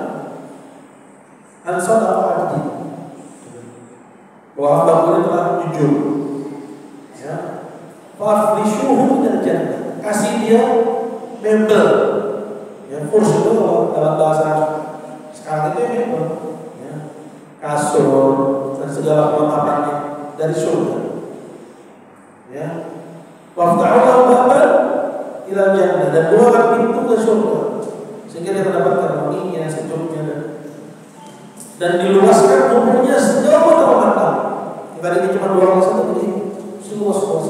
ansadaqa abdi, bahwa hamba ini telah jujur, ya, faflishuhu minal jannah, kasih dia mebel, ya, kursi itu dalam bahasa sekarang itu mebel, ya, kasur dan segala perlengkapannya dari surga, ya, waftahulahu baban ila jannah, dan bukakan pintu ke surga sehingga dia mendapatkan wanginya, sejuknya, dan diluaskan umurnya sejauh mata memandang. Tadi ini cuma 2 kali 1, jadi seluas-luas.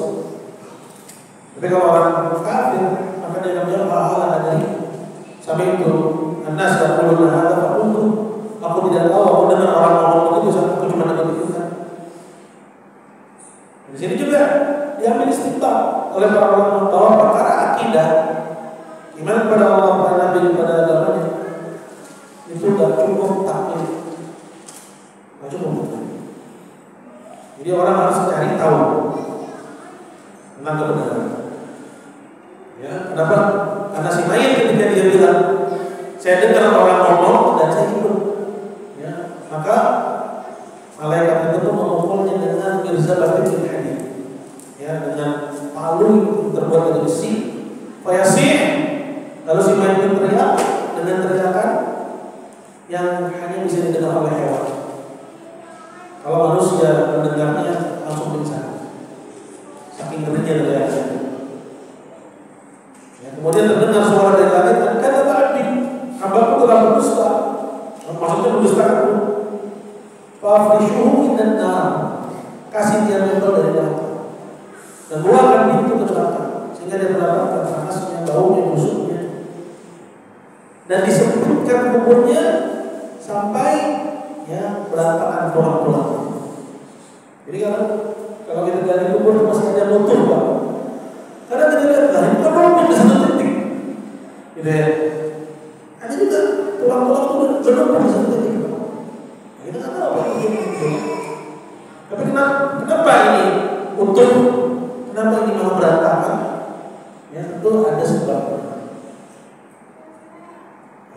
Tapi kalau orang kafir, maka dia akan bilang hal-hal dari sampai itu anas dan kulun hal apa aku tidak tahu, aku dengar orang ngomong begitu, aku cuma dengar begitu kan. Di sini juga diambil istiqlal oleh para ulama bahwa perkara akidah, iman kepada Allah, kepada Nabi diri pada agamanya, itu gak cukup taklid, gak cukup. Jadi orang harus cari tahu tentang kebenaran. Ya, kenapa? Karena si mayit ketika dia bilang, saya dengar orang ngomong dan saya ikut, ya, maka malaikat itu memukulnya dengan mirzabatin bin hadid, ya, dengan palu terbuat dari besi, fayasih. Lalu si mayit pun teriak dengan teriakan yang hanya bisa didengar oleh hewan. Kalau manusia mendengarnya langsung pingsan, saking ngerinya teriaknya. Ya, kemudian terdengar suara dari langit dan kata tadi, hambaku telah berdusta. Maksudnya berdusta aku. Fafrishuhu minan nar, kasih dia mebel dari neraka dan buahkan pintu ke neraka sehingga dia mendapatkan panasnya, baunya, busuknya, dan disebutkan kuburnya sampai ya berantakan tulang-tulang. Jadi kalau kita gali kubur masih ada nutup, Pak. Karena kita lihat lah ini kan belum di satu titik, gitu ya. Ada juga tulang-tulang itu bernumpuk di satu titik. Nah, kita nggak tahu apa itu. Tapi kenapa ini utuh? Kenapa ini malah berantakan? Ya itu ada sebabnya.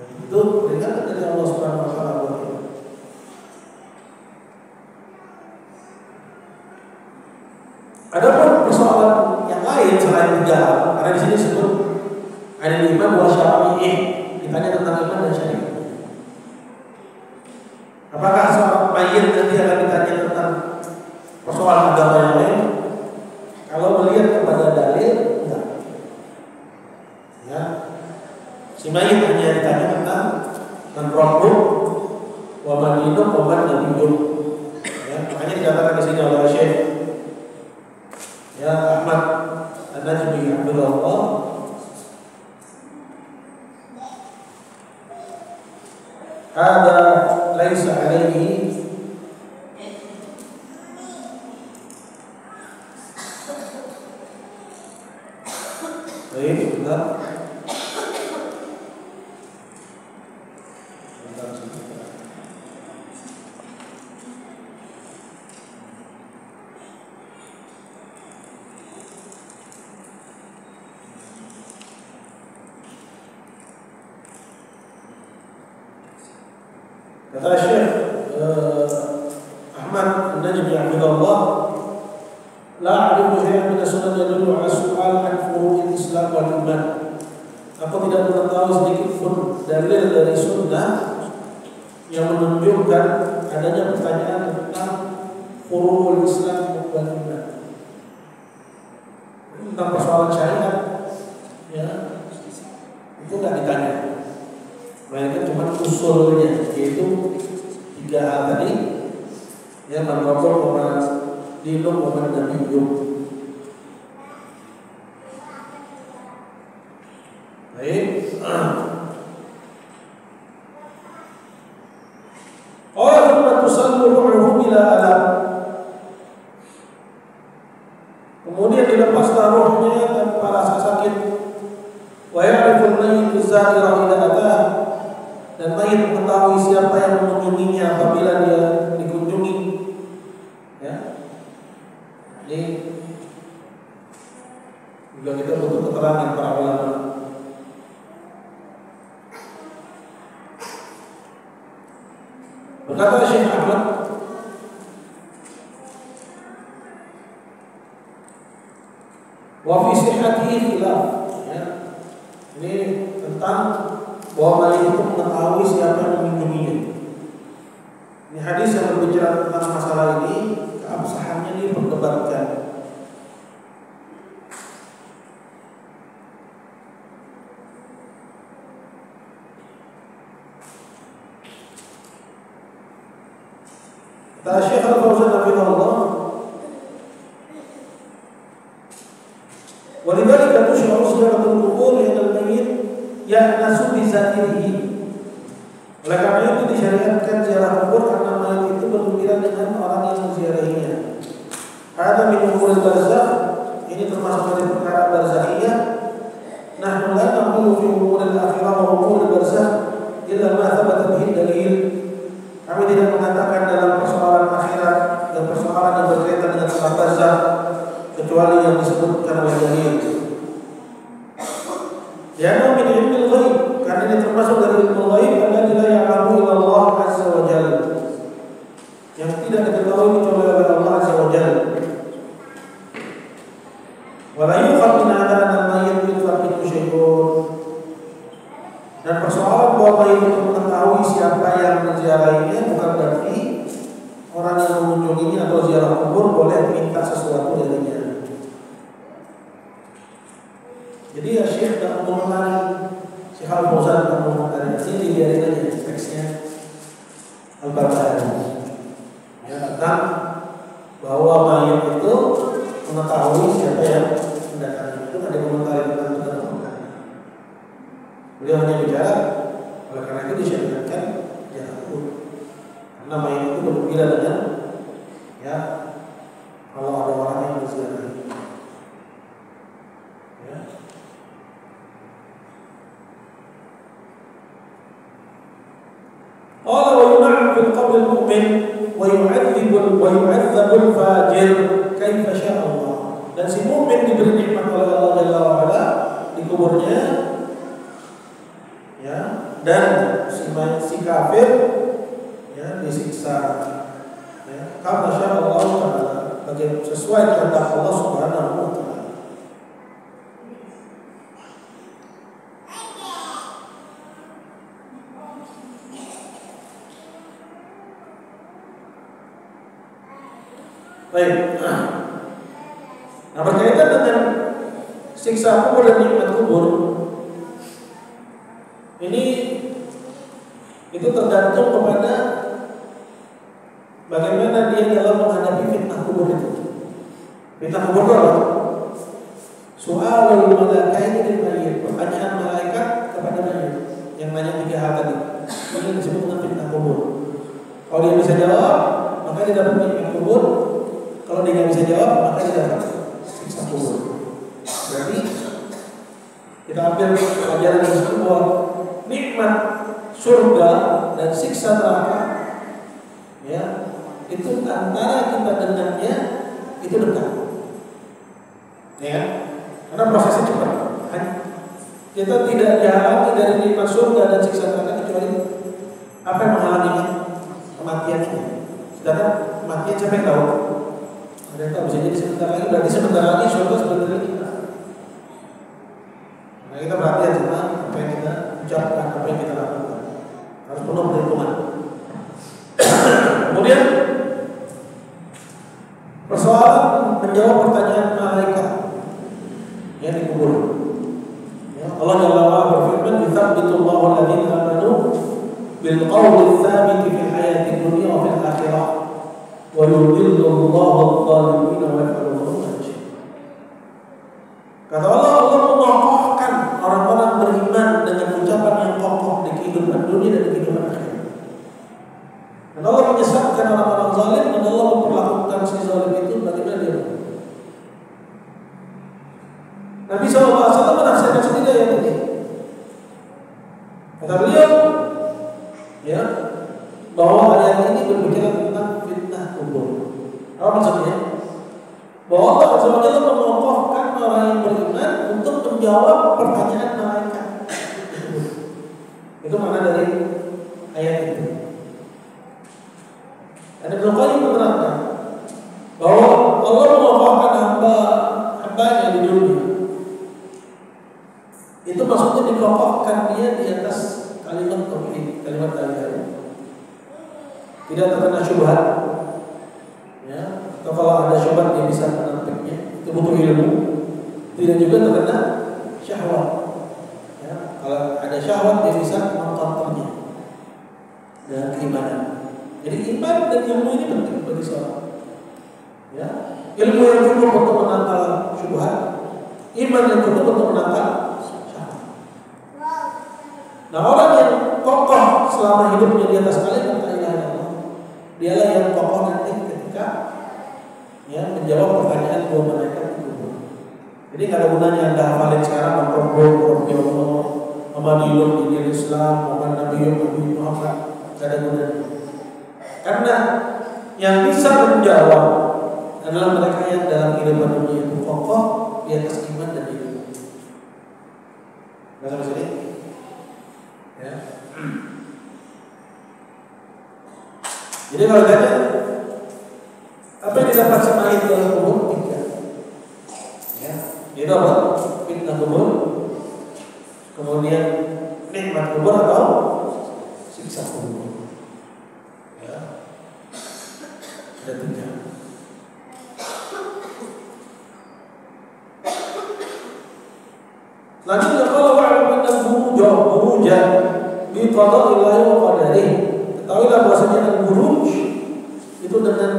Itu peringatan dari Allah Subhanahu Wa Taala. Adapun persoalan yang lain selain tiga hal, karena di sini disebut ada iman wa syar'i, ditanya tentang iman dan syariat. Apakah seorang mayit nanti akan ditanya tentang persoalan agama yang lain? Kalau melihat kepada dalil, enggak. Ya, si mayit hanya ditanya tentang man-rabbuk wa man dinuka wa man nabiyyuk. Ya, makanya dikatakan di sini oleh Syekh ya Ahmad An-Najmi Abdullah, ada laisa alaihi baik, benar. Kata Syekh Ahmad An-Najmi Abdullah, la a'rifu syai'an min as-sunnah yadullu 'ala su'al an furu'il Islam wal iman. Aku tidak mengetahui sedikit pun dalil dari sunnah yang menunjukkan adanya pertanyaan tentang furu'ul Islam wal iman, tentang persoalan syariat. Ya, itu nggak ditanya. Melainkan cuma usulnya, yaitu tiga hal tadi, ya, man-rabbuk wa man dinuka wa man nabiyyuk. Baik. Qala thumma tusallu ruhuhu ila alam. Kemudian dilepaslah ruhnya tanpa rasa sakit. Wa ya'rifu al-mayyit az-za'ira ila atah. Dan mayit mengetahui siapa yang mengunjunginya apabila dia dikunjungi. Ya. Jadi juga kita butuh keterangan para ulama. Berkata Syekh Ahmad, wa fi sihhatihi khilaf. Ya. Ini tentang bahwa mayit itu mengetahui siapa yang mengunjunginya. Ini hadis yang berbicara tentang masalah ini, keabsahannya diperdebatkan. Kata Syekh Al-Fauzan hafizahullah, wa lidzalika tush'aru ziyaratul qubur inda al-mayyit ya'nasu bi zahirihi. Oleh karena itu disyariatkan ziarah kubur karena mayat itu bergembira dengan orang yang menziarahinya. Ada min umuril barzakh, ini termasuk dari perkara barzakhiyah. Nahnu la naqulu fi umuril akhirah wa umuril Ya, min ilmil ghaib, karena ini termasuk dari ilmu ghaib alladzi la ya'lamu illa Allah azza wa jalla. Yang tidak diketahui kecuali oleh Allah azza wa jalla. Wa la yuqad min adana al-mayyit yutrafiqu syai'un. Dan persoalan bahwa mayit itu mengetahui siapa yang menziarahinya bukan berarti orang yang mengunjunginya atau ziarah kubur boleh minta sesuatu darinya. Jadi ya Syekh tak mengomentari, Syekh Al-Fauzan tak mengomentari, ini dibiarin aja teksnya Al-Barbahari ya, tentang bahwa mayat itu mengetahui siapa yang mendatangi. Itu ada komentari tentang benar. Beliau hanya bicara, oleh karena itu disyariatkan ziarah kubur, karena mayat itu berbeda dengan ya kalau ada orang yang berziarah. قال وينعم في القبر المؤمن ويعذب الفاجر كيف شاء الله. Dan si mukmin diberi nikmat oleh Allah Jalla wa Ala di kuburnya, ya, dan si kafir ya disiksa, ya, kama syaa Allah Taala, bagaimana sesuai kehendak Allah Subhanahu wa Taala. Baik. Nah, berkaitan dengan siksa kubur dan nikmat kubur, ini itu tergantung kepada bagaimana dia dalam menghadapi fitnah kubur itu. Fitnah kubur itu apa? Soalul malaikaini lil mayyit, pertanyaan malaikat kepada mayit yang nanya 3 hal tadi. Ini disebut dengan fitnah kubur. Kalau dia bisa jawab, maka dia dapat nikmat kubur. Kalau dia nggak bisa jawab, maka dia dapat siksa kubur. Berarti kita ambil pelajaran dari situ bahwa nikmat surga dan siksa neraka, ya, itu antara kita dengannya itu dekat, ya, karena prosesnya cepat. Kita tidak dihalangi dari nikmat surga dan siksa neraka kecuali apa yang menghalanginya? Kematian ini. Sedangkan kematian siapa yang tahu? Ada yang tahu, bisa jadi sebentar lagi, berarti sebentar lagi surga, sebentar lagi kita. Nah, kita perhatian sama apa yang kita ucapkan, apa yang kita lakukan. Harus penuh perhitungan. Kemudian persoalan menjawab pertanyaan malaikat yang dikubur. Ya, Allah Jalla wa Ala berfirman, "Yutsabbitullahu alladziina aamanu bil qawli tsabiti fil hayatid dunya wa fil akhirah." Wa yudhillu Allahu adh-dhalimin wa yaf'alu ma yasha. Kata Allah, Allah mengokohkan orang-orang beriman dengan ucapan yang kokoh di kehidupan dunia dan di kehidupan akhirat. Dan Allah menyesatkan orang-orang zalim, dan Allah memperlakukan si zalim itu bagaimana dia. Nabi SAW menafsirkan sendiri ayat ini. Kata beliau, ya, bahwa ayat ini berbicara tentang fitnah kubur. Apa maksudnya? Bahwa Allah SWT mengokohkan orang yang beriman untuk menjawab pertanyaan malaikat. Itu makna dari ayat itu. Ada Ibnu Qayyim menerangkan bahwa Allah mengokohkan hamba-hambanya di dunia. Itu maksudnya dikokohkan dia di atas kalimat tauhid, kalimat la ilaha illallah. Tidak terkena syubhat, ya, atau kalau ada syubhat dia bisa menampiknya, itu butuh ilmu. Tidak juga terkena syahwat, ya, kalau ada syahwat dia bisa mengkontrolnya dengan keimanan. Jadi iman dan ilmu ini penting bagi seorang, ya, ilmu yang cukup untuk menangkal syubhat, iman yang cukup untuk menangkal syahwat. Nah, orang yang kokoh selama hidupnya di atas kalimat la ilaha illallah, dialah yang kokoh nanti ketika, ya, menjawab pertanyaan dua malaikat itu. Jadi nggak ada gunanya Anda hafalin sekarang Rabbi Allah, Muhammadiyun dinil Islam, Muhammad Nabi Muhammad, nggak ada gunanya. Karena yang bisa menjawab adalah mereka yang dalam kehidupan dunia itu kokoh di atas iman dan ilmu. Nggak sampai sini? Ya. Jadi kalau tanya apa yang didapat sama itu dalam kubur? 3. Ya, itu apa? Fitnah kubur, kemudian nikmat kubur atau siksa kubur. Ya, ada 3. Selanjutnya kalau wa'lam annahu burujan bi qada'illahi wa qadarihi. Ketahuilah bahwasanya al-buruj itu dengan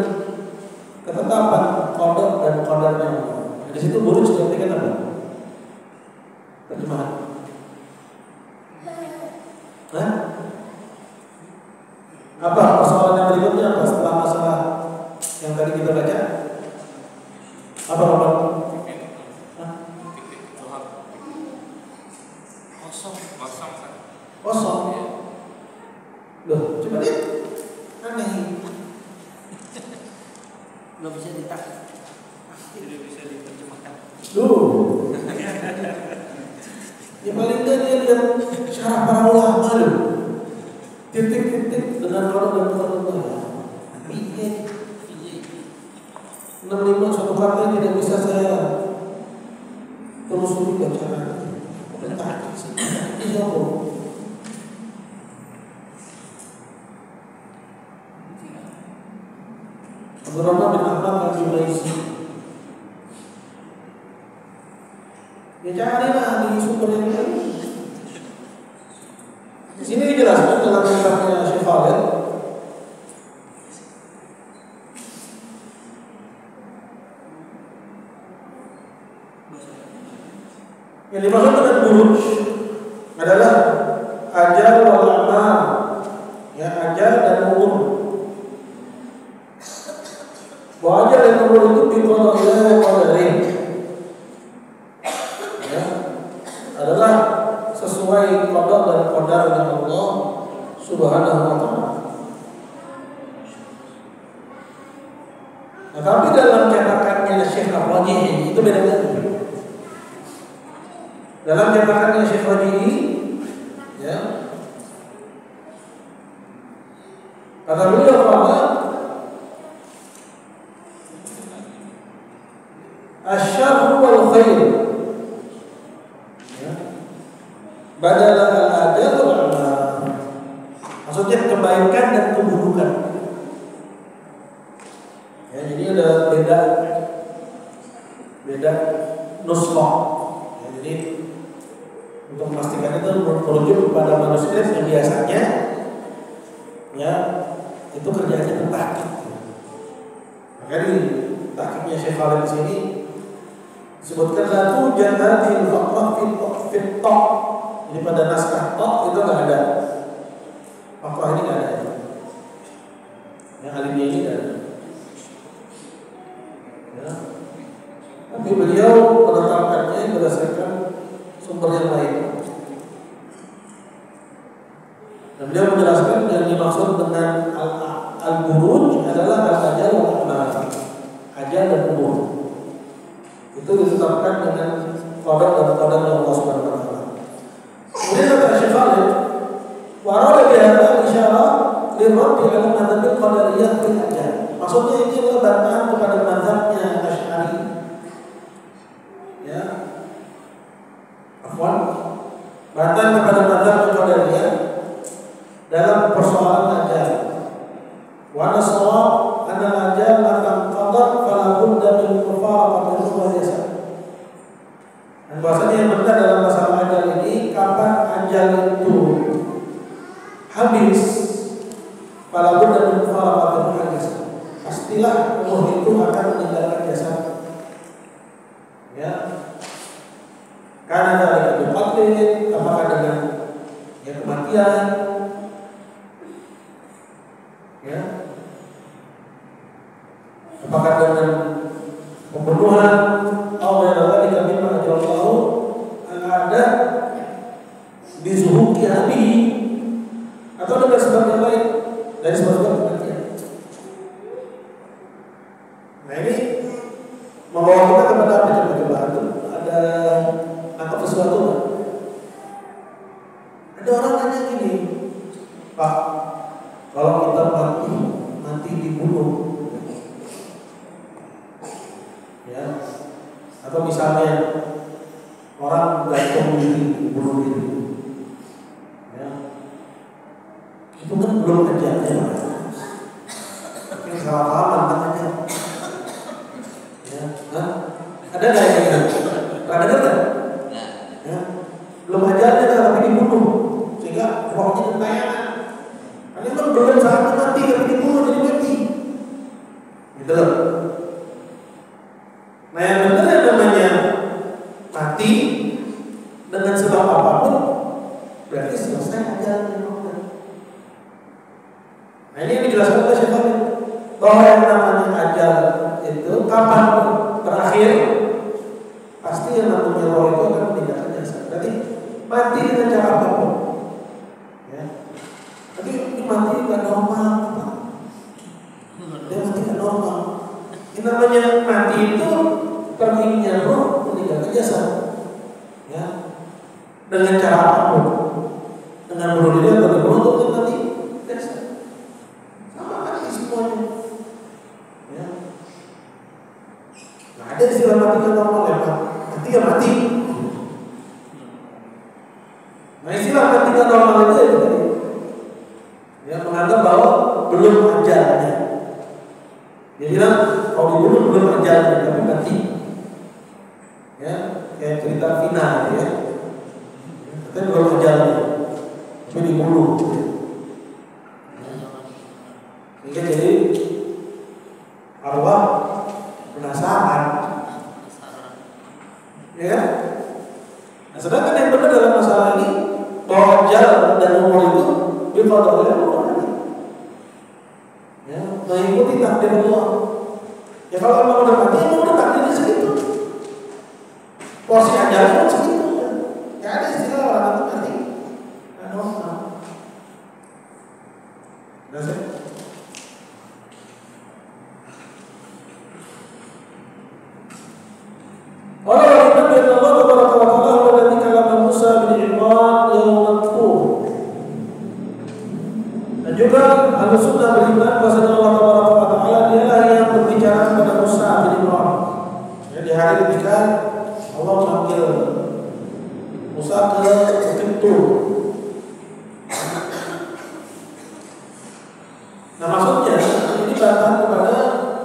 ketetapan qada dan qadarnya Allah. Di situ buruj diartikan apa? Terjemahan. Hah? Apa persoalan yang berikutnya apa setelah masalah yang tadi kita baca? Apa Roman? Kosong. Loh, coba lihat. Aneh. Belum bisa ditarik. Tidak bisa diterjemahkan. Loh. Ya paling enggak dia lihat syarah para ulama loh. Titik-titik dengan orang dan Allah. Iya. 65 suatu kata tidak bisa saya telusuri bacaan. Letak sih. Iya kok. Abdurrahman bin Ahmad al-Jumaisi. Ya carilah di sumber yang lain. Di sini dijelaskan dalam kitabnya Syekh Khalid. Yang dimaksud dengan buruj adalah ajal wal amal, ya ajal dan umur. Bahwa ajal dan umur itu biqada'illahi wa qadarihi, ya adalah sesuai qada dan qadarnya Allah Subhanahu wa taala. Nah, tapi dalam cetakannya Syekh Ar-Raji'i itu beda lagi. Dalam cetakannya Syekh Raji'i, ya, kata beliau bahwa asyarru wal khair, ya, badala al-adal wal amal. Maksudnya kebaikan dan keburukan. Ya, jadi ada beda nuskhah. Ya, jadi untuk memastikan itu merujuk kepada manuskrip yang biasanya, ya, itu kerjanya mentahqiq. Maka di tahqiqnya Syekh Khalid di sini disebutkan satu jannatil faqrah fit ta'. Ini pada naskah ta' itu enggak ada. Faqrah ini enggak ada. Yang alifnya ini enggak ada. Ya. Tapi beliau menetapkannya berdasarkan sumber yang lain. Dan beliau menjelaskan yang dimaksud dengan al-buruj adalah al-ajal wa al-amal. Ajal dan umur. Itu ditetapkan dengan qada dan qadar Allah Subhanahu wa taala. Kemudian kata Syekh Khalid, wa arada bi hadza isyarah li raddi ala madhhab qadariyah fil ajal. Maksudnya ini adalah bantahan kepada mazhabnya Asy'ari. Ya. Afwan. Bantahan kepada mazhab qadariyah dalam persoalan ajal. Wa nasawab anna ajal akan qadar fala budda min mufaraqatin wa yasa. Dan bahasanya yang benar dalam masalah ajal ini, kapan ajal itu habis, fala budda min mufaraqatin wa yasa. Pastilah umur itu akan meninggalkan jasad. Ya. Karena dari kedupatin, apakah dengan ya kematian, ya, apakah dengan pembunuhan, atau yang tadi kami mengajarkan ada dizuhuki hati, atau dengan sebab yang lain dari sebab-sebab kematian. Nah ini membawa kita kepada apa? Coba ada nangkap sesuatu kan? orang nanya gini, Pak, kalau kita mati dibunuh, ya, atau misalnya orang gantung diri, bunuh diri, ya, itu kan belum ajalnya, yang salah paham namanya, ya, ada nggak yang gitu? Ada nggak? Ya, belum ajalnya tapi dibunuh, sehingga rohnya gentayangan. Karena memang belum saatnya mati, tapi dibunuh jadi mati, gitu loh. Nah yang benar yang namanya mati dengan sebab apapun berarti selesai ajalnya. Nah ini yang dijelaskan oleh Syekh Khalid, bahwa yang namanya ajal itu kapan berakhir, pasti yang namanya roh itu akan meninggalkan jasad. Berarti mati dengan cara apapun, ya. Tapi ini mati nggak normal, dia mati nggak normal. Ini namanya mati itu perginya roh meninggalkan jasad, ya. Dengan cara apapun, dengan bunuh diri atau dibunuh itu mati jasad. Ya. Nah, ada istilah mati kan normal ya Pak. Mati ya mati. Nah istilah mati kan normal itu ya tadi. Ya menganggap bahwa belum ajalnya. Dia bilang kalau dibunuh belum ajalnya tapi mati. Ya kayak cerita final ya. Tapi belum ajalnya, tapi dibunuh. Sehingga jadi arwah penasaran, ya. Nah, sedangkan yang benar dalam masalah ini bahwa ajal dan umur itu diqadar oleh Allah, ya, mengikuti takdir Allah. Ya kalau memang udah mati, memang udah takdirnya segitu. Porsi ajalnya segitu. Ya ada istilah orang itu mati, nah, normal. Nah, Allah Nabi Allah Taala berkata kepada Musa bin Imran yaum al-Tur. Dan juga Ahlussunnah beriman bahwasanya Allah Taala dialah yang berbicara kepada Musa bin Imran. Ya, di hari ketika Allah memanggil Musa ke Bukit Tur. Nah maksudnya ini bantahan kepada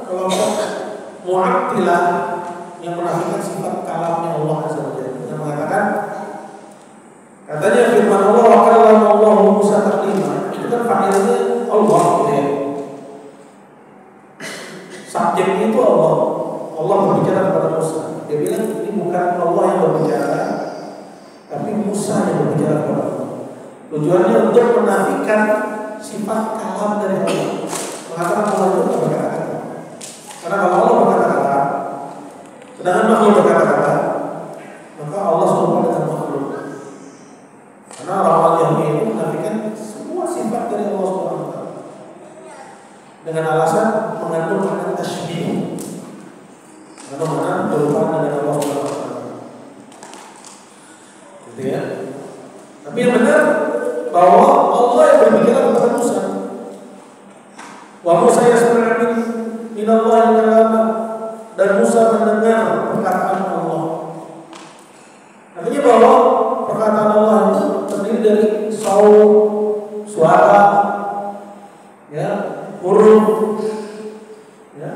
kelompok Mu'attilah yang menafikan sifat kalamnya Allah Azza wa Jalla. Yang mengatakan katanya firman Allah wa kallama Allah Musa taklima. Itu kan fa'ilnya Allah gitu ya. Subjeknya itu Allah. Allah berbicara kepada Musa. Dia bilang ini bukan Allah yang berbicara, tapi Musa yang berbicara kepada Allah. Tujuannya untuk menafikan sifat kalam dari Allah. Mengatakan Allah itu tidak berkata-kata. Karena kalau Allah berkata-kata, sedangkan makhluk berkata-kata, maka Allah serupa dengan makhluk. Karena orang Yahudi itu menafikan semua sifat dari Allah Subhanahu wa taala dengan alasan mengandung makna tasybih, mengandung makna perumpamaan dengan Allah Subhanahu wa taala. Gitu ya. Tapi yang benar bahwa Allah yang berbicara kepada Musa. Wa Musa yasma'u min Allah kalama, dan Musa mendengar perkataan Allah. Artinya bahwa perkataan Allah itu terdiri dari suara, ya, huruf, ya,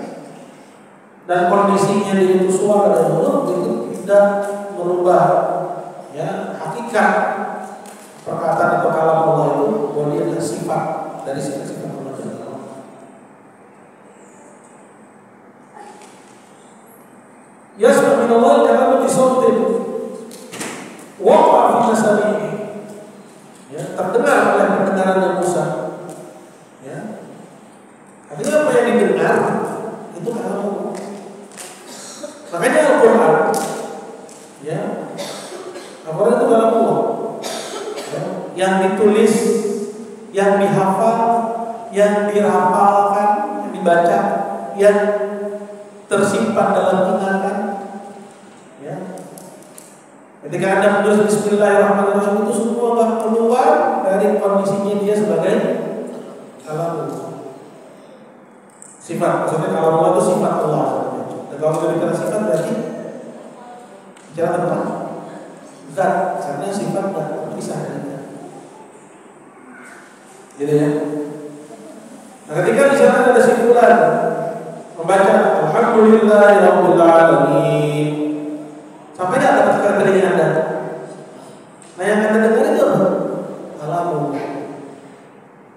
dan kondisinya itu suara dan huruf itu tidak merubah, ya, hakikat perkataan atau kalam Allah itu bahwa dia adalah sifat dari sifat-sifat Allah. Yasma' min Allah kalam bi sautin waqa'a fi nasamihi. Ya, terdengar oleh pendengaran Musa. Ya. Artinya apa yang didengar itu kalam Allah. Makanya Al-Qur'an, ya, Al-Qur'an itu kalam Allah. Ya, yang ditulis, yang dihafal, yang dirapalkan, yang dibaca, yang tersimpan dalam ingatan, ya. Jadi Ketika Anda menulis Bismillahirrahmanirrahim itu semua akan keluar dari kondisinya dia sebagai kalam sifat. Maksudnya kalam Allah itu sifat Allah. Dan kalau kita bicara sifat berarti bicara tentang zat, karena sifat tidak terpisah dari zat. Gitu ya. Nah, ketika di sana ada simpulan membaca Alhamdulillahirabbil alamin. Sampai tidak ada ketika telinga Anda. Nah, yang Anda dengar itu apa? Kalamu.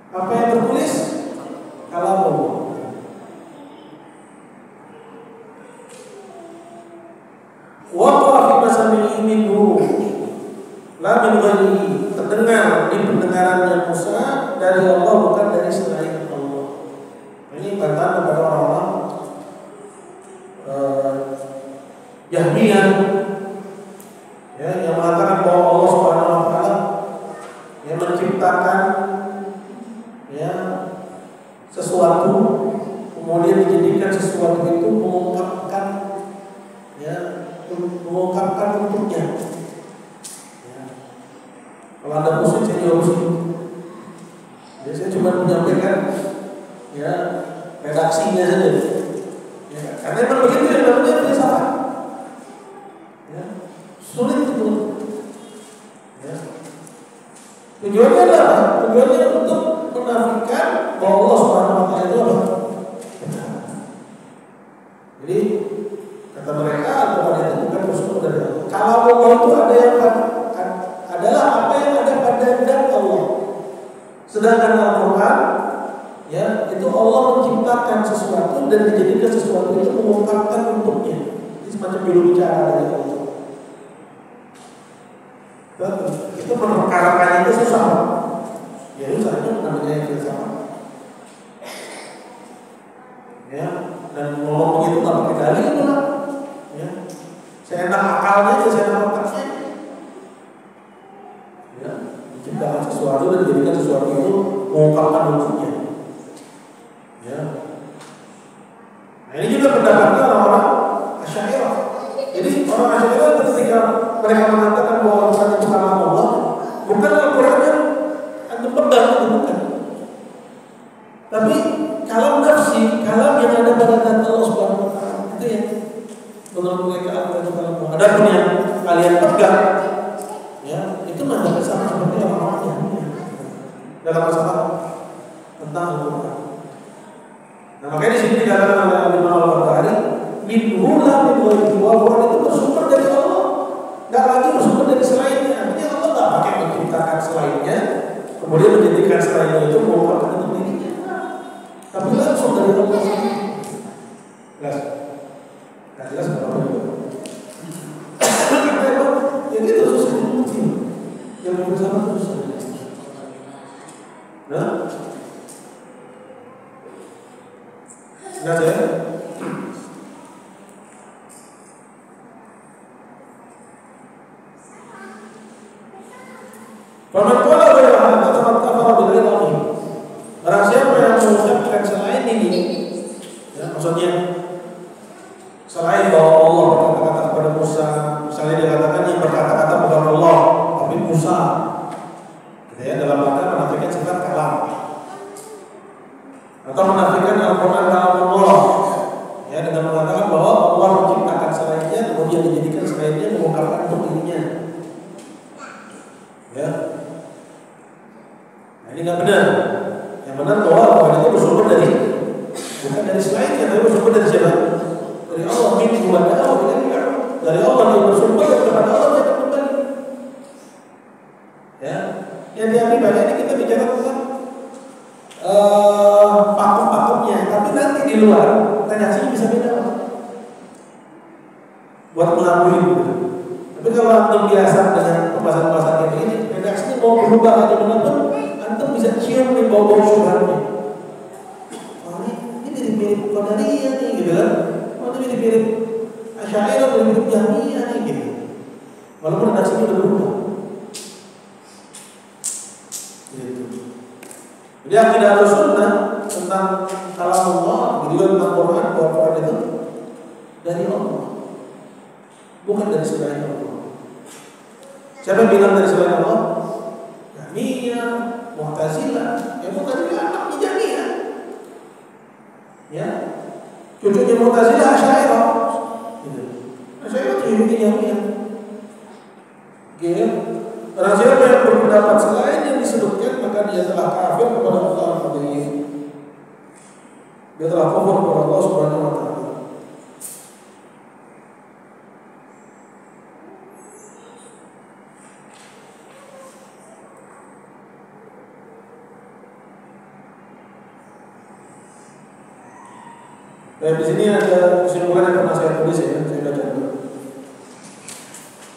Apa yang tertulis? Kalamu. Waqa'a fi masami'i minhu la min ghairihi. Terdengar di pendengarannya Musa dari Allah, bukan dari selain Allah. Ini bantahan kepada orang-orang Jahmiyah, ya, yang mengatakan bahwa Allah Subhanahu wa taala yang menciptakan ya sesuatu, kemudian dijadikan sesuatu itu mengungkapkan untuknya. Ya. Kalau Anda pusing, saya jawab pusing. Ya, saya cuma menyampaikan ya redaksinya saja. Ya, karena memang begitu yang namanya filsafat. Ya, sulit itu. Ya. Tujuannya adalah untuk menafikan bahwa Allah Subhanahu wa taala itu apa? Jadi kata mereka Al-Quran itu bukan bersumber dari Allah. Kalau Allah itu adalah apa yang ada pada zat Allah. Sedangkan Al-Quran ya itu Allah menciptakan sesuatu dan dijadikan sesuatu itu mengungkapkan untuknya. Ini semacam juru bicara dari Allah. Itu memperkarakannya itu susah. Ya usahanya namanya filsafat. Ya, dan ngomong begitu nggak pakai dalil pula. Ya, saya enak akalnya aja, saya enak otaknya. Ya, menciptakan sesuatu dan dijadikan sesuatu itu mengungkapkan untuknya. Ya. Nah, ini juga pendapatnya orang-orang Asy'ariyah. Jadi orang Asy'ariyah ketika mereka mengatakan bahwa Al-Quran itu kalam Allah, bukan Al-Quran yang Anda pegang, itu bukan. Tapi kalam nafsi, kalam yang ada pada zat Allah Subhanahu wa taala, itu yang menurut mereka Al-Quran itu kalam Allah. Adapun yang kalian pegang, ya itu tidak sama seperti orang-orang yang dalam masalah tentang Al-Quran. Nah, makanya di sini dikatakan oleh Imam Al-Barbahari, minhu la min ghairihi. Al-Quran itu bersumber dari Allah, nggak lagi bersumber dari selainnya. Artinya Allah nggak pakai menciptakan selainnya, kemudian menjadikan selainnya itu mengungkapkan untuk dirinya. Tapi langsung dari Allah sendiri. Jelas? Nggak jelas apa itu? Karena emang yang itu susah dibukti. Yang bersama susah. Nah, jelas ya? Faman qala ghayra hadza faqad kafara billahi al-azim. Barang siapa yang mengucapkan selain ini, ya, maksudnya selain bahwa Allah berkata-kata kepada Musa, misalnya dikatakan yang berkata-kata bukan Allah, tapi Musa, gitu ya, dalam rangka menafikan sifat kalam, atau menafikan Al-Quran kalam Allah, ya, dengan mengatakan bahwa Allah menciptakan selainnya, kemudian dijadikan selainnya mengungkapkan untuk dirinya, ya. Nah, ini nggak benar. Yang benar bahwa Al-Quran itu bersumber dari bukan dari selainnya, tapi bersumber dari siapa? Dari Allah. Min kepada Allah, dari Allah yang bersumber kepada Allah yang kembali. Ya, yang diambil banyak ini kita bicara tentang pakem-pakemnya, tapi nanti di luar redaksinya bisa beda. Buat melabui. Tapi kalau antum biasa dengan pembahasan-pembahasan kayak ini, redaksinya mau berubah atau benar-benar antum bisa cium nih bau-bau syubhatnya. Oh, ini mirip-mirip Qadariyah nih, gitu kan? Oh, ini mirip-mirip Asy'ariyah, mirip-mirip Jahmiyah nih, gitu. Walaupun redaksinya udah berubah. Gitu. Jadi akidah Ahlussunnah tentang kalam Allah, juga tentang Quran, bahwa Quran itu dari Allah, bukan dari selain Allah. Siapa yang bilang dari selain Allah? Jahmiyah, Mu'tazilah. Ya Mu'tazilah anaknya Jahmiyah. Ya. Cucunya Mu'tazilah Asy'ariyah. Gitu. Asy'ariyah itu cucunya Jahmiyah. Gitu. Orang siapa yang berpendapat selain yang disebutkan maka dia telah kafir kepada Allah Subhanahu. Dia telah kufur kepada Allah Subhanahu wa taala. Di sini ada kesimpulan yang pernah saya tulis ya, saya baca dulu.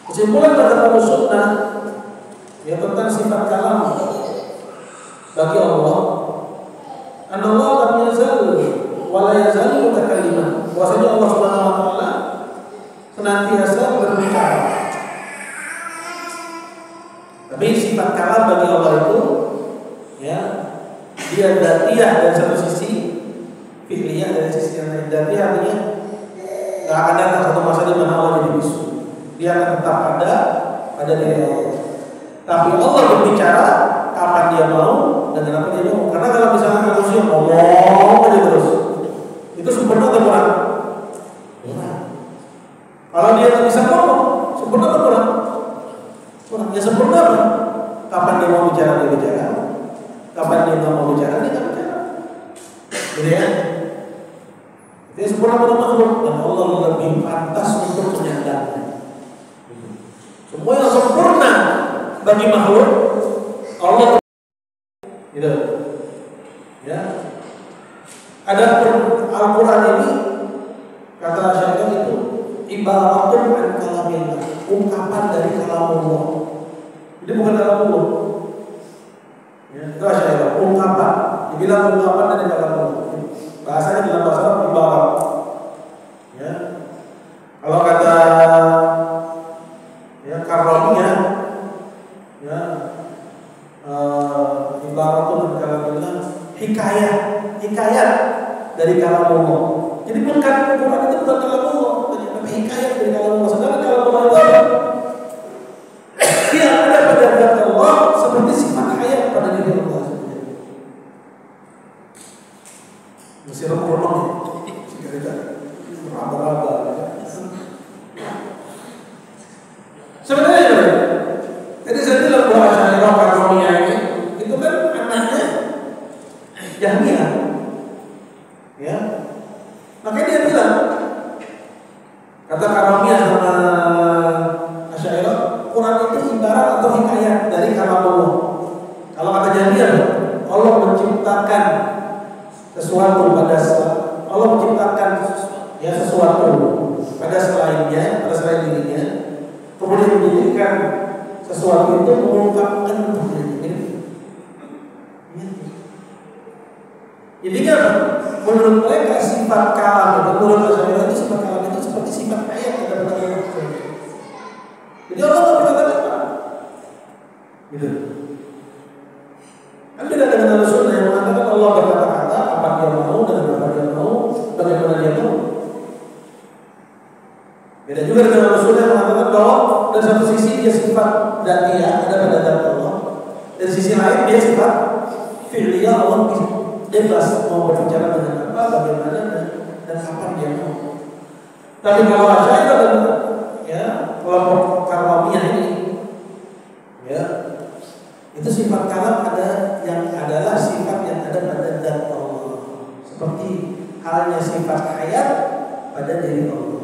Kesimpulan dari sunnah ya tentang sifat kalam bagi Allah. Allah lam yazal wa la yazalu mutakalliman. Bahwasanya Allah Subhanahu wa taala senantiasa berbicara. Tapi sifat kalam bagi Allah itu ya dia dzatiyah dari satu sisi, fi'liyah dari sisi yang lain. Dzatiyah artinya enggak akan datang satu masa di mana Allah jadi bisu. Dia akan tetap ada pada diri Allah. Tapi Allah berbicara kapan dia mau dan kenapa dia mau. Karena kalau misalnya manusia ngomong aja terus, itu sempurna atau kurang? Kalau dia nggak bisa ngomong, sempurna atau kurang? Kurang. Ya sempurna apa? Kapan dia mau bicara dia bicara, kapan dia nggak mau bicara dia nggak bicara. Gitu ya? Dia sempurna pada makhluk dan Allah lebih pantas untuk menyandangnya. Semua yang sempurna bagi makhluk Allah gitu. Ya. Ada Al-Qur'an ini kata Syaikhul itu ibaratun an kalamillah, ungkapan dari kalam Allah. Jadi bukan kalam Allah. Ya, itu Syaikhul ungkapan, dibilang ungkapan dari kalam Allah. Bahasanya dalam bahasa Arab ibarat. Ya. Kalau kata Karomiyah ya ibaratun kalamillah hikayat dari kalam Allah. Jadi bukan Quran itu bukan kalam Allah, tapi hikayat dari kalam Allah. Sedangkan kalam Allah itu dia ada pada zat Allah seperti sifat hayat pada diri Allah sendiri. Mesir kurang ya, beraba-raba. Sebenarnya jadi saya bilang bahwa Asy'ariyah Karomiyah ini itu kan anaknya Jahmiyah, ya. Makanya dia bilang kata Karomiyah sama Asy'ariyah, Quran itu ibarat atau hikayat dari kalam Allah. Kalau kata Jahmiyah, Allah menciptakan sesuatu pada Allah menciptakan ya sesuatu pada selainnya, pada selain dirinya. Kemudian menjadikan sesuatu itu mengungkapkan untuk diri. Jadi kan menurut mereka sifat kalam itu, menurut Asy'ariyah itu sifat kalam itu seperti sifat ayat yang ada pada Allah. Jadi Allah tidak berkata-kata. Gitu. Kan beda dengan Al-Sunnah yang mengatakan Allah berkata-kata apa dia mau dan apa dia mau, bagaimana dia mau. Beda juga dengan Rasulullah yang mengatakan bahwa dari satu sisi dia sifat dzatiyah ada pada zat Allah, dari sisi lain dia sifat fi'liyah Allah bebas mau berbicara dengan apa, bagaimana dan kapan dia mau. Tapi kalau Asy'ariyah dan ya kelompok Karomiyah ini ya itu sifat kalam ada yang adalah sifat yang ada pada zat Allah, seperti halnya sifat hayat pada diri Allah.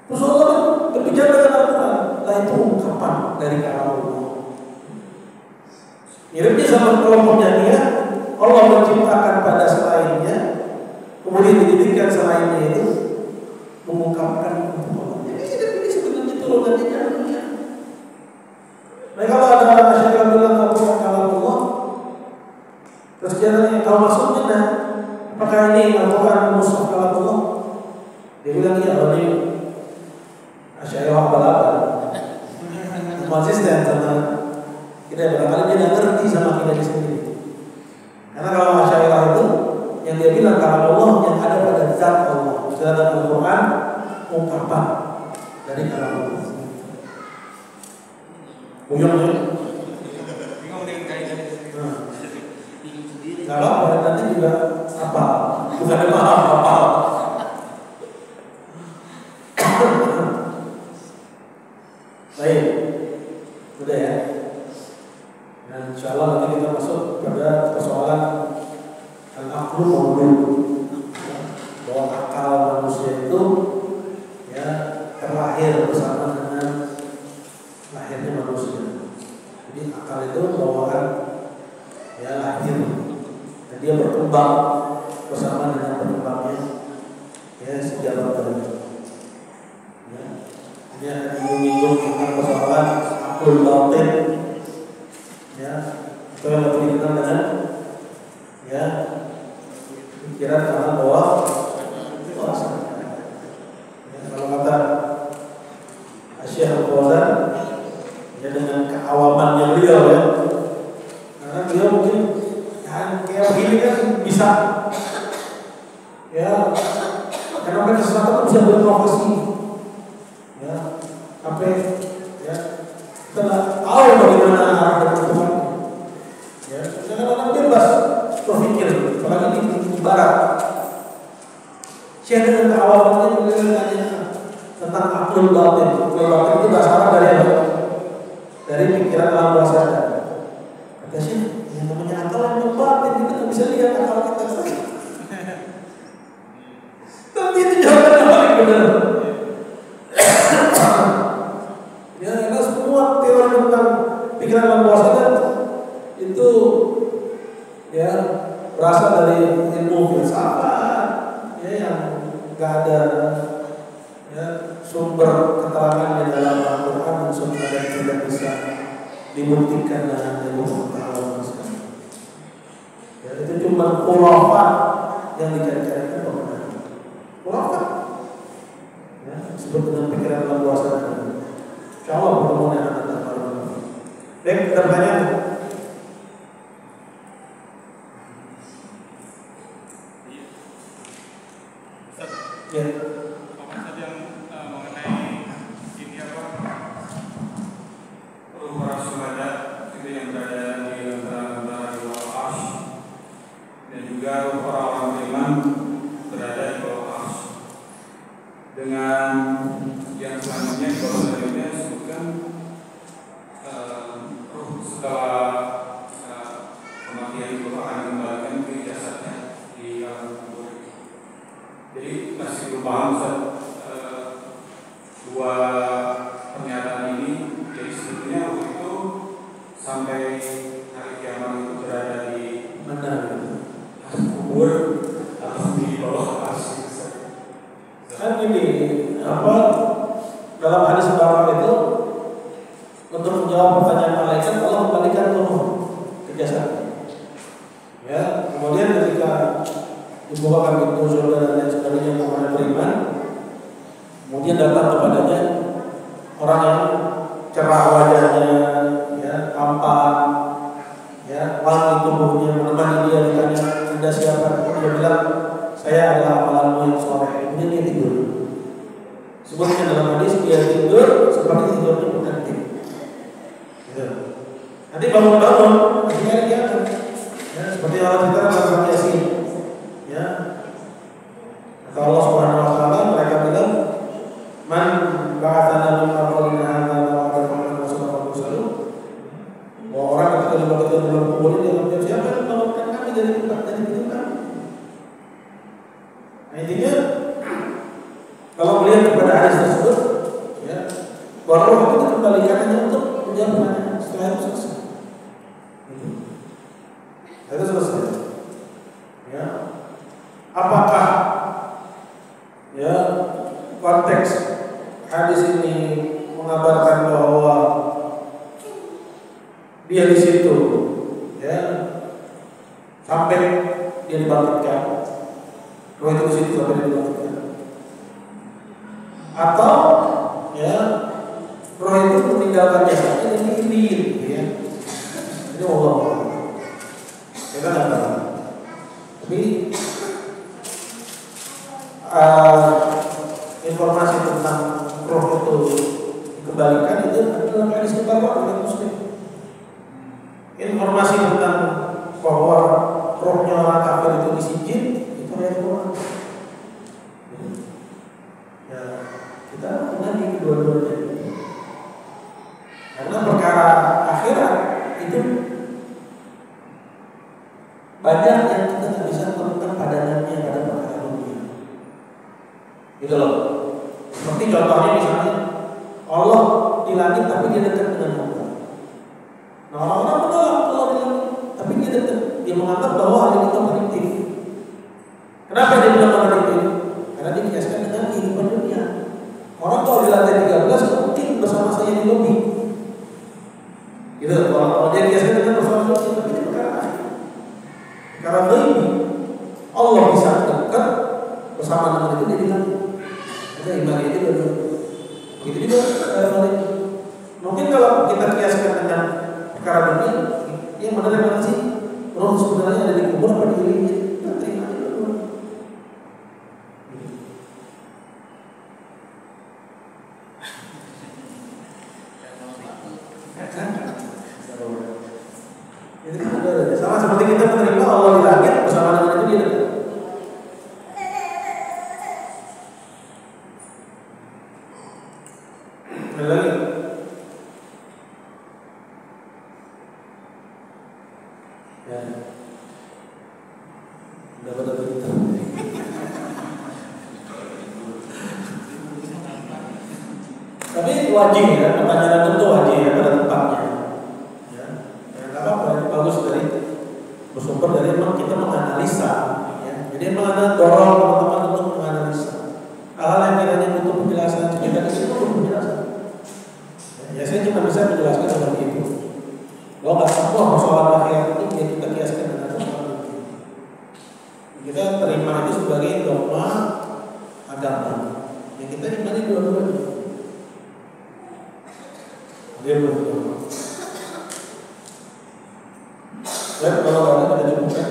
Terus Allah berbicara dengan Al-Quran, lah itu ungkapan dari kalam Allah. Miripnya sama kelompok Jahmiyah, Allah menciptakan pada selainnya, kemudian dijadikan selainnya itu mengungkapkan untuk Allah. Ini sebenarnya turunannya Jahmiyah. Nah kalau ada Asy'ariyah bilang Al-Quran kalam Allah, terus dia tanya kalau maksudnya nah, apakah ini Al-Quran mushaf kalam Allah? Dia bilang iya, ini Asy'ariyah apa-apa konsisten sama kita barangkali dia tidak ngerti sama kita sendiri. Karena kalau Asy'ariyah itu yang dia bilang kalam Allah yang ada pada zat Allah, sedangkan Al-Quran ungkapan dari kalam Allah. Buyung ya. Bingung dengan kaidah. Bingung sendiri. Nggak apa-apa, nanti juga apa? Bukan apa. Baik, udah ya. Dan insya Allah nanti kita masuk pada persoalan al-aqlu maulud, bahwa akal manusia itu ya terlahir bersama dengan lahirnya manusia. Jadi akal itu bawaan ya lahir, dan dia berkembang bersama dengan berkembangnya ya sejarah tadi. Ya, ini akan menyinggung tentang persoalan akul batin, ya, atau yang lebih dikenal dengan ya pikiran alam bawah kuasa. Ya, kalau kata Syekh Al-Fauzan, ya dengan keawamannya beliau ya, karena beliau mungkin kayak begini kan bisa ya, karena mereka sesuatu bisa berinovasi ya, sampai ya kita nggak tahu bagaimana arah perkembangan ya, jangan orang bebas berpikir, apalagi di barat. Syekh dengan keawamannya beliau tanya tentang akul batin. Akul batin itu berasal dari apa? Dari pikiran alam bawah sadar. Kata Syekh, yang namanya akal yang batin, kita nggak bisa lihat akal kita. Tapi itu jawaban yang paling benar. Ya, karena semua teori tentang pikiran alam bawah sadar itu ya berasal dari ilmu filsafat ya, yang nggak ada ya sumber keterangan di dalam Al-Quran dan Sunnah dan tidak bisa dibuktikan dengan ilmu pengetahuan sekali. Ya, itu cuma khurafat yang dicari-carikan kebenaran. Khurafat ya, disebut dengan pikiran alam bawah sadar. Insyaallah pertemuan yang akan datang. Baik, kita bertanya. Ya. Apa saja yang mengenai ini apa? Para syuhada itu yang berada di antara di bawah arsy, dan juga para orang beriman berada di bawah arsy. Dengan yang selanjutnya di bawah selanjutnya disebutkan setelah kematian itu akan dikembalikan ke jasadnya di alam kubur. Jadi masih belum paham dua pernyataan ini. Jadi sebetulnya waktu itu sampai hari kiamat itu berada di Mana? kubur atau di bawah arsy. Kan ini apa dalam hadis Barokah itu, untuk menjawab pertanyaan malaikat Allah kembalikan tubuh ke jasad. Ya, kemudian ketika dibukakan pintu surga dan lain sebagainya untuk orang beriman, kemudian datang kepadanya orang yang cerah wajahnya, ya, tampan, ya, wangi tubuhnya, menemani dia, ditanya Anda siapa? Dia bilang saya adalah amalanmu yang soleh. Kemudian dia tidur. Sebutnya dalam hadis dia tidur seperti tidurnya pengantin. Ya. Nanti bangun-bangun, akhirnya dia akan ya, seperti Allah cerita dalam Yasin. Ya, kata Allah Subhanahu Wa Taala, mereka bilang, man ba'athana min maqalina hadza wa ba'athana Rasulullah sallallahu. Bahwa orang ketika dibangkitkan dalam kubur ini dalam jam siapa yang membangunkan kami dari tempat dari tidur kami. Nah, intinya kalau melihat kepada hadis tersebut, ya, bahwa roh itu dikembalikan hanya untuk menjawab pertanyaan setelah itu selesai. Itu selesai. Ya. Apakah ya konteks hadis ini mengabarkan bahwa dia di situ ya sampai dia dibangkitkan, roh itu di situ sampai dia dibangkitkan, atau ya roh itu meninggalkan jasad ini gitu ya. Ini Allah kita nggak tahu. Tapi informasi tentang roh itu dikembalikan itu dalam hadis Bukhari dan Muslim. Informasi tentang bahwa rohnya orang kafir itu disijin, itu ayat Quran. Ya, kita mengenai kedua-duanya. Karena perkara akhirat itu banyak yang kita tidak bisa temukan padanannya pada perkara dunia. Gitu loh. Seperti contohnya misalnya Allah di langit tapi dia dekat dengan hamba. Nah, orang-orang menolak Allah di langit tapi dia dekat. Dia menganggap bahwa hal itu kontradiktif. Kenapa dia bilang kontradiktif? Karena dia kiaskan dengan kehidupan dunia. Orang kalau di lantai 13 mungkin bersama saya di lobi. Gitu. Kalau dia kiaskan dengan bersama saya, tapi ini perkara karena ini Allah bisa dekat bersama dengan itu dia bilang ada iman itu dulu. Begitu juga mungkin kalau kita kiaskan dengan perkara dunia, yang mana yang sih roh sebenarnya ada di kubur apa di dirinya? Kita terima aja dulu. Itu sama seperti kita menerima Allah di langit bersama dengan itu dia dekat. Ada lagi? Ya. Udah pada berita. Tapi wajib ya, pertanyaan itu wajib ya pada tempatnya. Ya, nggak apa-apa, bagus dari bersumber dari memang kita menganalisa. Ya. Jadi memang ada dorong teman-teman untuk menganalisa hal-hal yang kiranya butuh penjelasan. Kita di sini butuh penjelasan. Ya, saya cuma bisa menjelaskan seperti itu. Bahwa nggak semua persoalan akhirat ini yang kita kiaskan dengan persoalan itu. Kita terima itu sebagai dogma agama. Yang kita imani dua-duanya. Dia belum. Dan kalau ada cukupkan.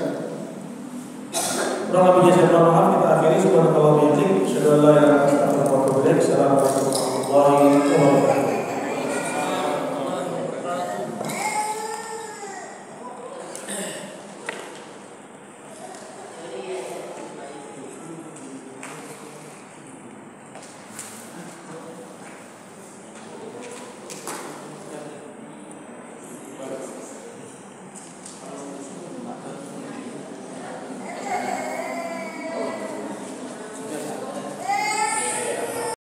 Kurang lebihnya saya mohon maaf, kita akhiri. Subhanallah wa bihamdihi, asyhadu an la ilaha illa anta, astaghfiruka wa atubu ilaik. Assalamualaikum warahmatullahi wabarakatuh.